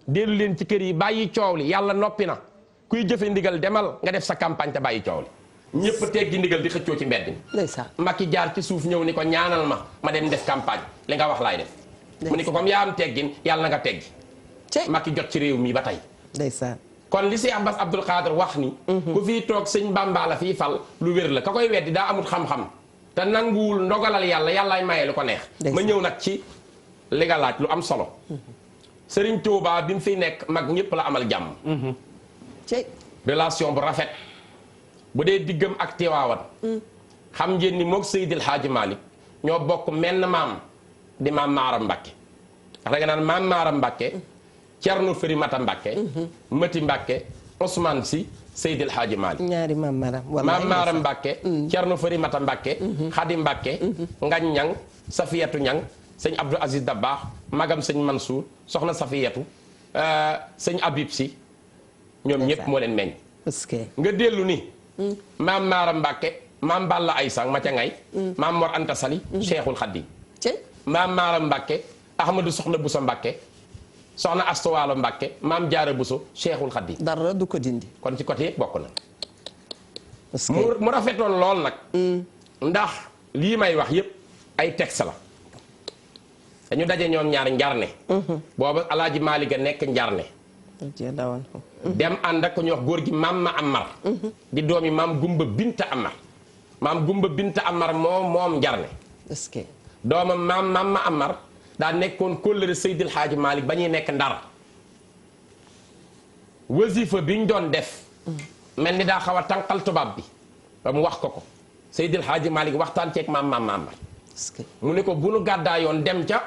dellu leen ci kër yi bàyyi coow li yàlla noppi na kuy jëfe ndigal demal nga def sa campagne te bàyyi coow li ñëpp teggi ndigal di xëccoo ci mbedd mi. ndeysaan. Macky jaar ci suuf ñëw ni ko ñaanal ma dem def campagne li nga wax laay def. mu ni ko comme yaa am teggin yàlla na nga teggi. Macky jot ci réew mi ba tey. ndeysaan. kon li si Abbas Abdoul Khadr wax ni. ku fii toog sëñ Bamba la fii fal lu wér la ka koy weddi daa amul xam-xam. te nanguwul ndogalal yàlla yàllaay maye lu ko neex. ma ñëw nag ci li nga laaj lu am solo. Serigne Touba bi mu fiy nekk mag ñëpp la amal jàmm. relation bu rafet. bu dee diggam ak Tiwaawan. xam ngeen ni moog Seydil Hadji Malick ñoo bokk menn maam di maam Maaram Mbakke. ndax da nga naan maam Maaram Mbakke. Cerno Fëri Mata Mbakke. Mati Mbakke Ousmane Si Seydil Hadji Malick. ñaari maam Maram. maam Maaram Mbakke. Cerno Fëri Mata Mbakke. Xadi Mbakke. Ngañ Ñang Safiyatu Ñang sëñ Abdou Aziz Dabakh magam sëñ Mansour soxna Safiyatu sëñ Habib Si ñoom ñëpp moo leen meññ. est-ce que. nga dellu ni. maam Maaram Mbakke maam Balla Aysang ma ca ngay. maam Mor Anta Sali. Cheikhul Khadim. maam Maaram Mbakke Ahmadou Soxna Bousso Mbakke soxna Astuwaalo Mbakke maam Jaara Bousso Cheikhul Khadim. dara du ko dindi. kon ci côté yëpp bokk na. est-ce que. mu rafetoon lool nag. ndax lii may wax yëpp ay texte la. dañu daje ñoom ñaar njarne. booba Alaaji Maalik a nekk njarne. dem ànd ak ko ñuy wax góor gi maam ma Amar. di doomi maam Gumba Binta Amar. maam Gumba Binta Amar moom njarne. est-ce que. doomam maam ma Amar daa nekkoon kóllëre Seydil Hadji Malick ba ñuy nekk Ndar. wasifa bi ñu doon def. mel ni daa xaw a tànqal tubaab bi. ba mu wax ko Seydil Hadji Malick waxtaan ceeg maam Amar. est-ce que. mu ne ko bu nu gàddaayoon dem ca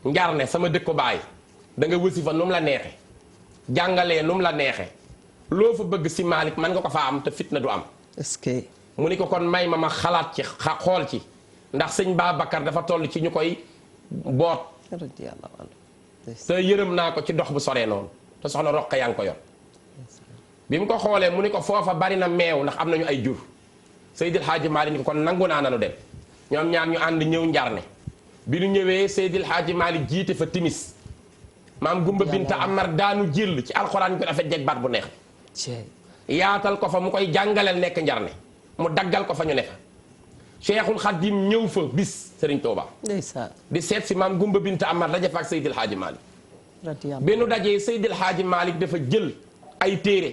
njarne sama dëkk baay da nga wasifa nu mu la neexe jàngalee nu mu la neexe loo fa bëgg si Malick man nga ko fa am te fitna du am. est-ce que. mu ni ko kon may ma xalaat ci xool ci ndax sëñ Babacar dafa toll ci ñu koy boot. te yërëm naa ko ci dox bu soree noonu te soxna Roqa yaa ngi ko yor. bi mu ko xoolee mu ni ko foofa bari na meew ndax am nañu ay jur Seydil Hadji Malick ni ko kon nangu naa nanu dem. ñoom ñaar ñu ànd ñëw njarne bi ñu ñëwee Seydil Hadji Malick jiite fa timis maam Gumba Binta Amar daanu jël ci alxuraan bi rafet jeg baat bu neex yaatal ko fa mu koy jàngaleel nekk njarne mu daggal ko fa ñu ne fa Cheikhul Khadim ñëw fa bis Serigne Touba di seet si maam Gumba Binta Amar daje fa ak Seydil Hadji Malick bi nu dajee Seydil Hadji Malick dafa jël ay téere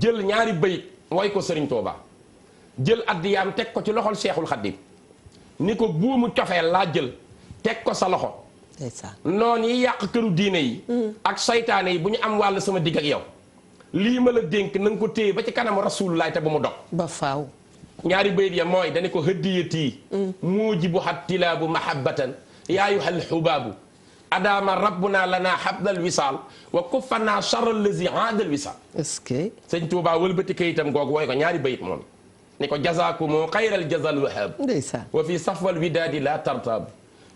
jël ñaari bayit woy ko Serigne Touba jël addiyaam teg ko ci loxol Cheikhul Khadim ni ko buumu cofeel laa jël teg ko sa loxo noonu yi yàq këru diine yi ak saytaane yi bu ñu am wàll sama digg ak yow lii ma la dénk na nga ko téye ba ci kanamu rasulullah te bu mu dog ba faaw ñaari bayit ya mooy dañu ko hëddiyati muujibu hattilaabu mahabbatan yaayuhal xubaabu adaama rabbuna lana habdal wisaal wa kuffana charral lazi aadal wisaal est-ce que sëñ Tuubaa wëlbati kayitam googu wooy ko ñaari bayit moom ni ko jazaakumu xayral jazal wahab ndeysaan wa fi safwal widaadi la tartaabu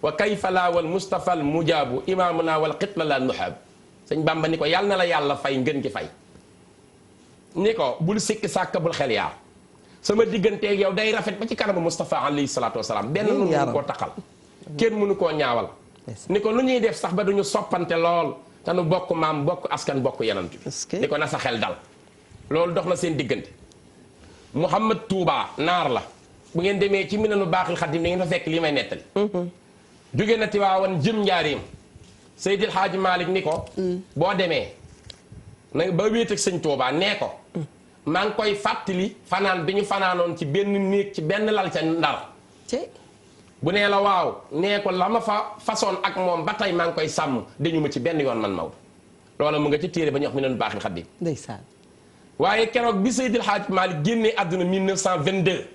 wa kayfa laa wal mustafa al mujaabu imaamuna wal xitla la nuhaab sëñ Bàmba ni ko yàlla na la yàlla fay ngën gi fay ni ko bul sikki sàkk bul xel yaar sama digganteeg yow day rafet ba ci kanamu Mustafa alayhi salaatu wasalaam benn nu mënu koo taqal kenn mënu koo ñaawal ni ko lu ñuy def sax ba duñu soppante lool te nu bokk maam bokk askan bokk yenant bi ni ko na sa xel dal loolu dox na seen diggante Mouhamad Touba naar la bu ngeen demee ci Minanu Baaxil Xadim da ngeen fa fekk lii may nettali jóge na Tiwaawan jëm Njaaréem Seydil Hadji Malick ni ko boo demee na ba wéet ak sëñ Touba nee ko maa ngi koy fàttali fanaan bi ñu fanaanoon ci benn néeg ci benn lal ca Ndar bu nee la waaw nee ko la ma fa façon ak moom ba tey maa ngi koy sàmm dañu ma ci benn yoon man Maodo loola mu nga ci téere ba ñu wax Minanu Baaxil Xadim ndeysaan waaye keroog bi Seydil Hadji Malick génnee àdduna 1922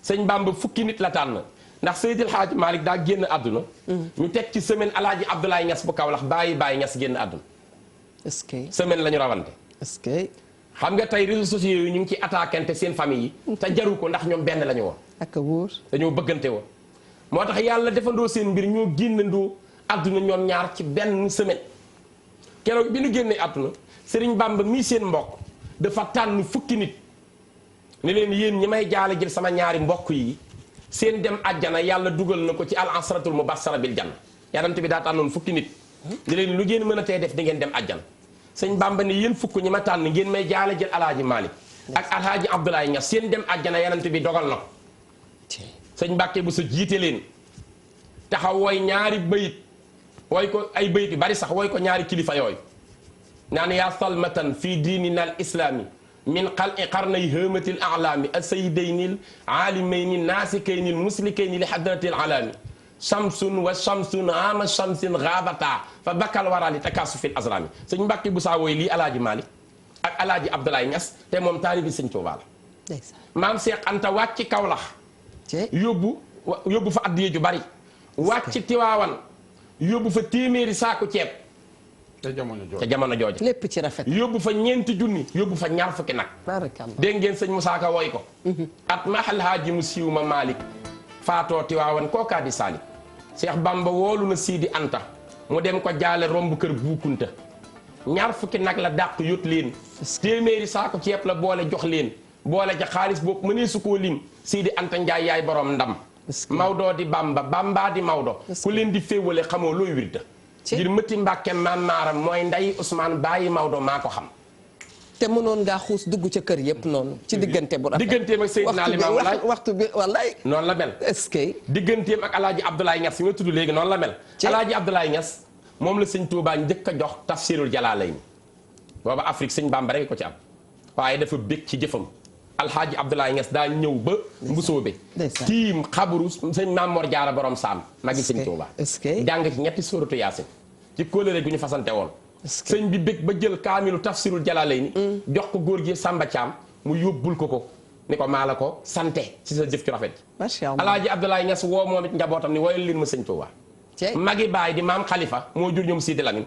sëñ Bamba fukki nit la tànn ndax Seydil Hadji Malick daa génn àdduna ñu teg ci semaine alaaji Abdoulaye Niass bu Kaolack bàyyi Niass génn àdduna est-ce que semaine la ñu rawante est-ce que xam nga tey réseaux sociaux yi ñu ngi ci attaquante seen famille yi te jaru ko ndax ñoom benn la ñu woon ak a wóor dañoo bëggante woon moo tax yàlla defandoo seen mbir ñoo génnandoo àdduna ñoom ñaar ci benn semaine keroog bi ñu génnee àdduna Sëriñ Bamba mii seen mbokk dafa tànn fukki nit ne leen yéen ñi may jaale jël sama ñaari mbokk yi seen dem àjjana yàlla dugal na ko ci al asratul mubassara bil janna yonent bi daa tànnoon fukki nit ne leen lu ngeen mën a tey def di ngeen dem àjjana sëñ Bamba ne yéen fukk ñi ma tànn ngeen may jaale jël alaaji Malick ak alaaji Abdoulaye Niass seen dem àjjana yonent bi dogal na ko sëñ Mbàkke bu sa jiite leen taxaw woy ñaari bayit woy ko ay bayit yu bari sax woy ko ñaari kilifa yooyu naan yaa salmatan fii diinina al islaami min xalqi qarnay hëmatil alaami asaydaynil aalimayni naasikaynil muslikayni li hadratil alaami shamsun wa shamsun ama shamsin gaabata fa bakkal warali takasufil azrami sëñ Mbàkke bu saa wooy lii alaaji Malick ak alaaji Abdoulaye Niass te moom taalibi sëñ Tuubaa la maam Seex Anta wàcc Kawlax yóbbu fa addiye ju bari wàcc Tiwaawan yóbbu fa téeméeri saaku ceeb ca jamono jooju lépp ci rafet yóbbu fa ñeenti junni yóbbu fa ñaar fukki nag dégg ngeen sëñ Musaa Ka woy ko at mahal haaji mu siiw ma Malick faatoo Tiwaawan kookaa di Saalik Cheikh Bamba woolu na Sidi Anta mu dem ko jaale romb kër Buukunta ñaar fukki nag la dàq yót leen téeméeri saako ceeb la boole jox leen boole ca xaalis boobu mënee su koo lim Sidi Anta Njaay yaay borom ndam Maodo di Bamba Bamba di Maodo ku leen di féewale xamoo looy wirda ngir mëtti Mbàkke maam maaram mooy nday Ousmane bàyyi Maodo maa ko xam te mënoon ngaa xuus dugg ca kër yëpp noonu ci diggante bu rafet digganteem ak Seydina Limaamu waxtu bi wallaay noonu la mel est-ce que digganteem ak alaaji Abdoulaye Niass yi nga tudd léegi noonu la mel alaaji Abdoulaye Niass moom la sëñ Tuubaa njëkk a jox tafsirul Jalaalayni booba Afrique sëñ Bamba rek ko ci am waaye dafa bég ci jëfam alhaaji Abdoulaye Niass daa ñëw ba Mbusoobe tiim xabru sëñ Maam Mor Jaara borom saam magi sëñ Tuubaa jàng ci ñetti sóoratu Yaasin ci kóllëre gu ñu fasante woon sëñ bi bég ba jël kaamilu tafsirul Jalaalayni jox ko góor gi Samba Thiam mu yóbbul ko ni ko maa la ko sante ci sa jëf ci rafet macha Allah alaaji Abdoulaye Niass woo moom it njabootam ni woyal leen ma sëñ Tuubaa magi baay di maam Khalifa moo jur ñoom Sidi Lamine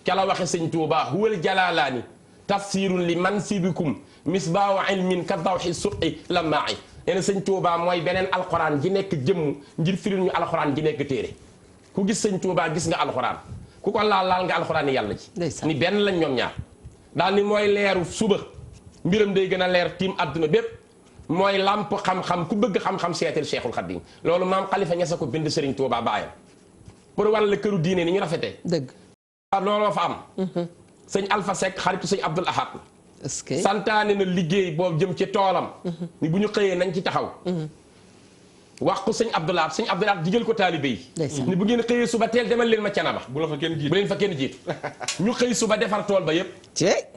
ca la waxe sëñ Tuubaa huwal jalalaani tafsirun li mansibikum misbaahu ilmin ka dawxi suqi lamaa'i nee na sëñ Tuubaa mooy beneen alxuraan ji nekk jëmm ngir firil ñu alxuraan ji nekk téere ku gis sëñ Tuubaa gis nga alxuraan ku ko laal nga alxuraan yi yàlla ji ni benn lañ ñoom ñaar daal ni mooy leeru suba mbiram day gën a leer tiim àdduna bépp mooy làmp xam-xam ku bëgg xam-xam seetal Cheikhul Khadim loolu maam Khalifa Niass ko bind Serigne Touba baayam pour wan la këru diine ni ñu rafetee dëgg looloo fa am. sëñ Alpha Seck xaritu sëñ Abdoul Ahad. est-ce que santaane na liggéey boobu jëm ci toolam. ni bu ñu xëyee nañ ci taxaw. wax ko sëñ Abdoul Ahad sëñ Abdoul Ahad digal ko taalibe yi. ni bu ngeen xëyee suba teel demal leen ma Canaba. bu la fa kenn jiit bu leen fa kenn jiit. ñu xëy suba defar tool ba yëpp.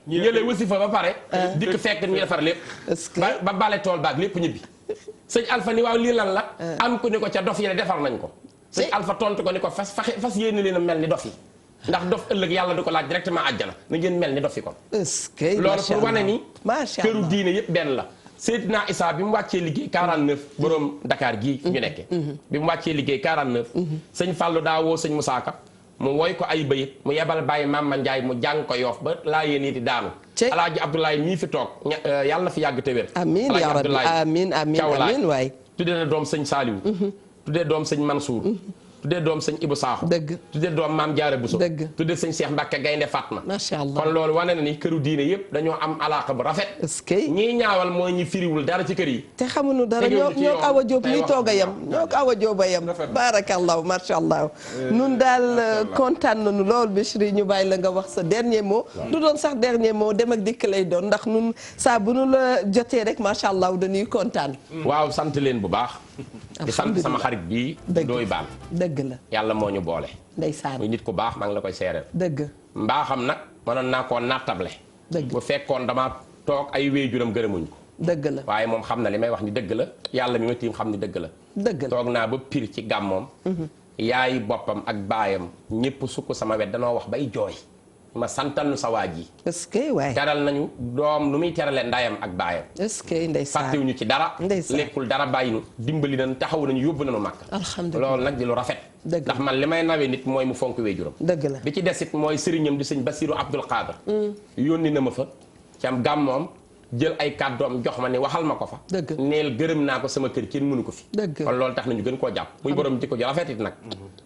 ñu ñëlee wasifa ba pare. dikk fekk ñu defar lépp. est-ce que ba bale tool baag lépp ñibbi. sëñ Alpha ni waaw lii lan la. am ko ni ko ca dof yi ne defar nañ ko. sëñ Alpha tontu ko ni ko fas yéene leen a mel ni dof yi. ndax dof ëllëg yàlla du ko laaj directement àjjana na ngeen mel ni dof yi kon. est-ce que loolu pour wane ni. macha allah këru diine yëpp benn la. Seydina Issa bi mu wàccee liggéey 49 borom Dakar gii ñu nekke bi mu wàccee liggéey 49. sëñ Fallou daa woo sëñ Moussa Ka mu woy ko ay bayit mu yebal bàyyi Mama Ndiaye mu jàng ko Yoof ba laa yéen di daanu. Alaaji Abdoulaye mii fi toog yàlla na fi yàgg te wér. amiin yaa rabbi amiin amiin waay. tuddee na doom sëñ Saliou. tuddee doom sëñ Mansour. tuddee doom sëñ Ibou Sakho. dëgg tuddee doom Maam Jaara Bousso. dëgg tuddee sëñ Cheikh Mbacke Gaynde Fatma. macha allah kon loolu wane na ni këru diine yëpp dañoo am alaaka bu rafet. est-ce que ñii ñaawal mooy ñi firiwul dara ci kër yi. te xamuñu dara ñoo Awa Diop ñuy toog a yem ñoo ko Awa Diop a yem. baarakallahu macha allah. nun daal kontaan nañu lool Bichri ñu bàyyi la nga wax sa dernier mot. du doon sax dernier mot dem ak dikk lay doon ndax nun saa bu nu la jotee rek macha allah dañuy kontaan. waaw sant leen bu baax. di sant sama xarit bii. dooy baal dëgg la yàlla moo ñu boole. ndeysaan muy nit ku baax maa ngi la koy seereel. dëgg mbaaxam nag mënoon naa koo nattable. dëgg bu fekkoon dama toog ay wéejuram gërëmuñ ko. dëgg la waaye moom xam na li may wax ni dëgg la yàlla mi ma tiim xam ni dëgg la. dëgg la toog naa ba pir ci gàmmoom. yaayi boppam ak baayam ñëpp sukk sama wet danoo wax bay jooy. ma santal nu sa waa ji. est-ce que waay teral nañu doom nu muy terale ndayam ak baayam. est-ce que ndeysaan fàttewuñu ci dara. ndeysaan lekkul dara bàyyi nu dimbali nañu taxaw nañu yóbbu nañu màkk. alhamdulilah loolu nag di lu rafet. dëgg ndax man li may nawee nit mooy mu fonk wéejuram. dëgg la bi ci desit mooy sëriñam di sëñ Basiru Abdul Qadir. yónni na ma fa. ci am gàmmoom jël ay kàddoom jox ma ne waxal ma ko fa. dëgg neel gërëm naa ko sama kër kenn mënu ko fi. dëgg kon loolu tax nañu gën koo jàpp. muy borom jikko ji rafet it nag.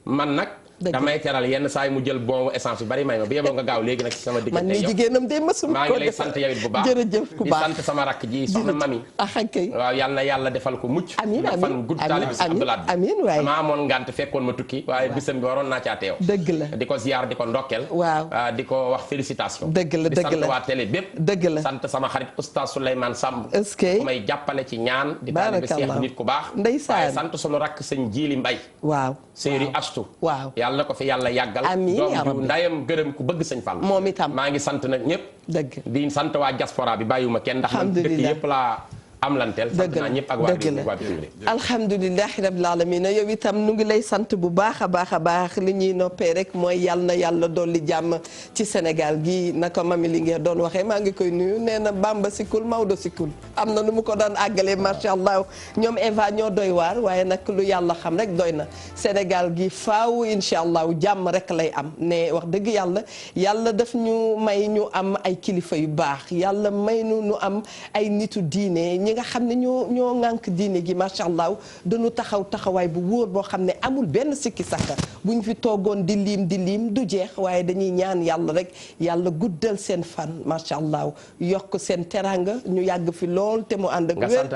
man nag. damay teral yenn saa yi mu jël bon essence yu bari may ma bu yeboo nga gaaw léegi nag ci sama diggante man mi jigéenam de mësul maa ngi lay sant yow it bu baax jërëjëf ku baax di sant sama rakk ji soxna mami waaw yàlla na yàlla defal ko mucc amiin amiin fan gudd taalibi si Abdoulaye bi amiin waay dama amoon ngànt fekkoon ma tukki waaye bisam bi waroon naa caa teew dëgg la di ko ziar di ko ndokkel waaw di ko wax félicitation dëgg la dëgg la di sant waa télé bépp dëgg la sant sama xarit oustaz Souleymane Samb est-ce que ku may jàppale ci ñaan di taalibi Seex nit ku baax ndeysaan waaye sant sunu rakk sëñ Jili Mbay waaw séeri astu waaw yàlla ko fi yàlla yàggal amiin yaa doom ju ndayam gërëm ku bëgg sëñ Fall moom itam maa ngi sant nag ñëpp dëgg di sant waa diaspora bi bàyyiwuma kenn ndax man dëkk yëpp laa am lanteel sant naa ñëpp ak waa bitim réew alhamdulilahi rabil alamin yow itam nu ngi lay sant bu baax a baax a baax li ñuy noppee rek mooy yàlla na yàlla dolli jàmm ci Sénégal gi naka mami li ngeen doon waxee maa ngi koy nuyu nee na Bamba sikul Maodo sikul am na nu mu ko daan àggalee macha allah ñoom Eva ñoo doy waar waaye nag lu yàlla xam rek doy na Sénégal gi faaw incha allah jàmm rek lay am ne wax dëgg yàlla yàlla daf ñu may ñu am ay kilifa yu baax yàlla may nu am ay nitu diine ñi nga xam ne ñoo ŋànk diine gi macha allah dañu taxawaay bu wóor boo xam ne amul benn sikki sàkka buñ fi toogoon di liim du jeex waaye dañuy ñaan yàlla rek yàlla guddal seen fan macha allah yokk seen teranga ñu yàgg fi lool te mu ànd ak wér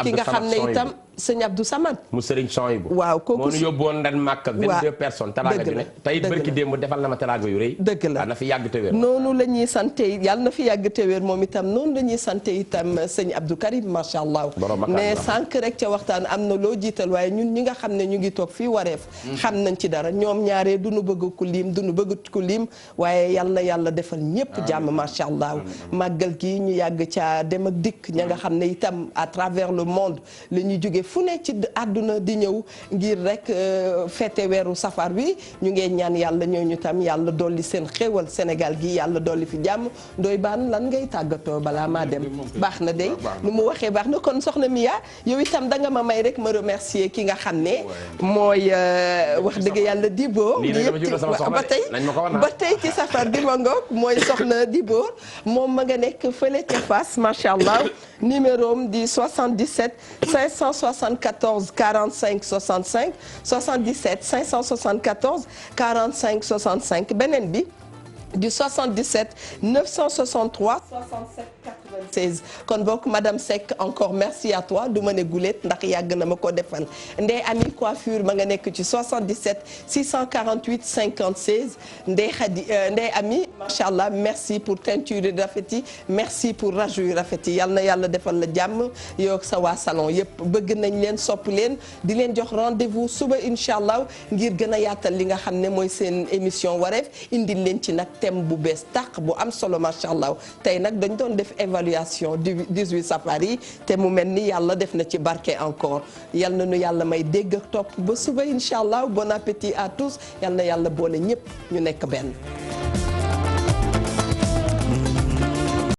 ki nga xam ne itam sëñ Abdou Samad mu sëriñ Soyibu waaw kooku moo ñu yóbboon ren màkk 22 personnes teraanga bi ne tey bërki démb defal na ma teraanga yu rëy dëgg la na fi yàgg te wér noonu la ñuy sante yàlla na fi yàgg te wér moom itam noonu la ñuy sante itam sëñ Abdou Karim macha allah ne sànq rek ca waxtaan am na loo jiital waaye ñun ñi nga xam ne ñu ngi toog fii wareef xam nañ ci dara ñoom ñaaree duñu bëgg ku lim duñu bëgg ku lim waaye yàlla na yàlla defal ñëpp jàmm macha allah màggal gi ñu yàgg ca dem ak dikk ña nga xam ne itam à travers le monde la ñuy jóge fu ne ci àdduna di ñëw ngir rek fête weeru safar bi ñu ngee ñaan yàlla ñooñu tam yàlla dolli seen xéwal Sénégal gi yàlla dolli fi jàmm Ndoye Bane lan ngay tàggatoo balaa maa dem baax na day nu mu waxee baax na kon soxna Mia yow itam da nga ma may rek ma remercier ki nga xam ne mooy wax dëgg yàlla Dibo ba tey ci safar bi ma ngoog mooy soxna Dibo moom ma nga nekk fële ca Fass macha allah numéro am di 77 574 45 65 77 574 45 65 beneen bi di 77 963 67 90 96 kon bokk madame Seck encore merci à toi du ma ne gulet ndax yàgg na ma ko defal Ndeye Ami coiffure ma nga nekk ci 77 648 56 Ndeye Ami macha allah merci pour teinture yu rafet yi merci pour rajo yu rafet yi yal na yàlla defal la jàmm yow sa waa salon yëpp bëgg nañ leen sopp leen di leen jox rendez-vous suba incha allah ngir gën a yaatal li nga xam ne mooy seen émission wareef indil leen ci nag thème bu bees tàq bu am solo macha allah tey nag dañ doon def évaluation du 18 safari te mu mel ni yàlla def na ci barke encore yal na nu yàlla may dégg ak topp ba suba incha allah bon appétit à tous yal na yàlla boole ñëpp ñu nekk benn.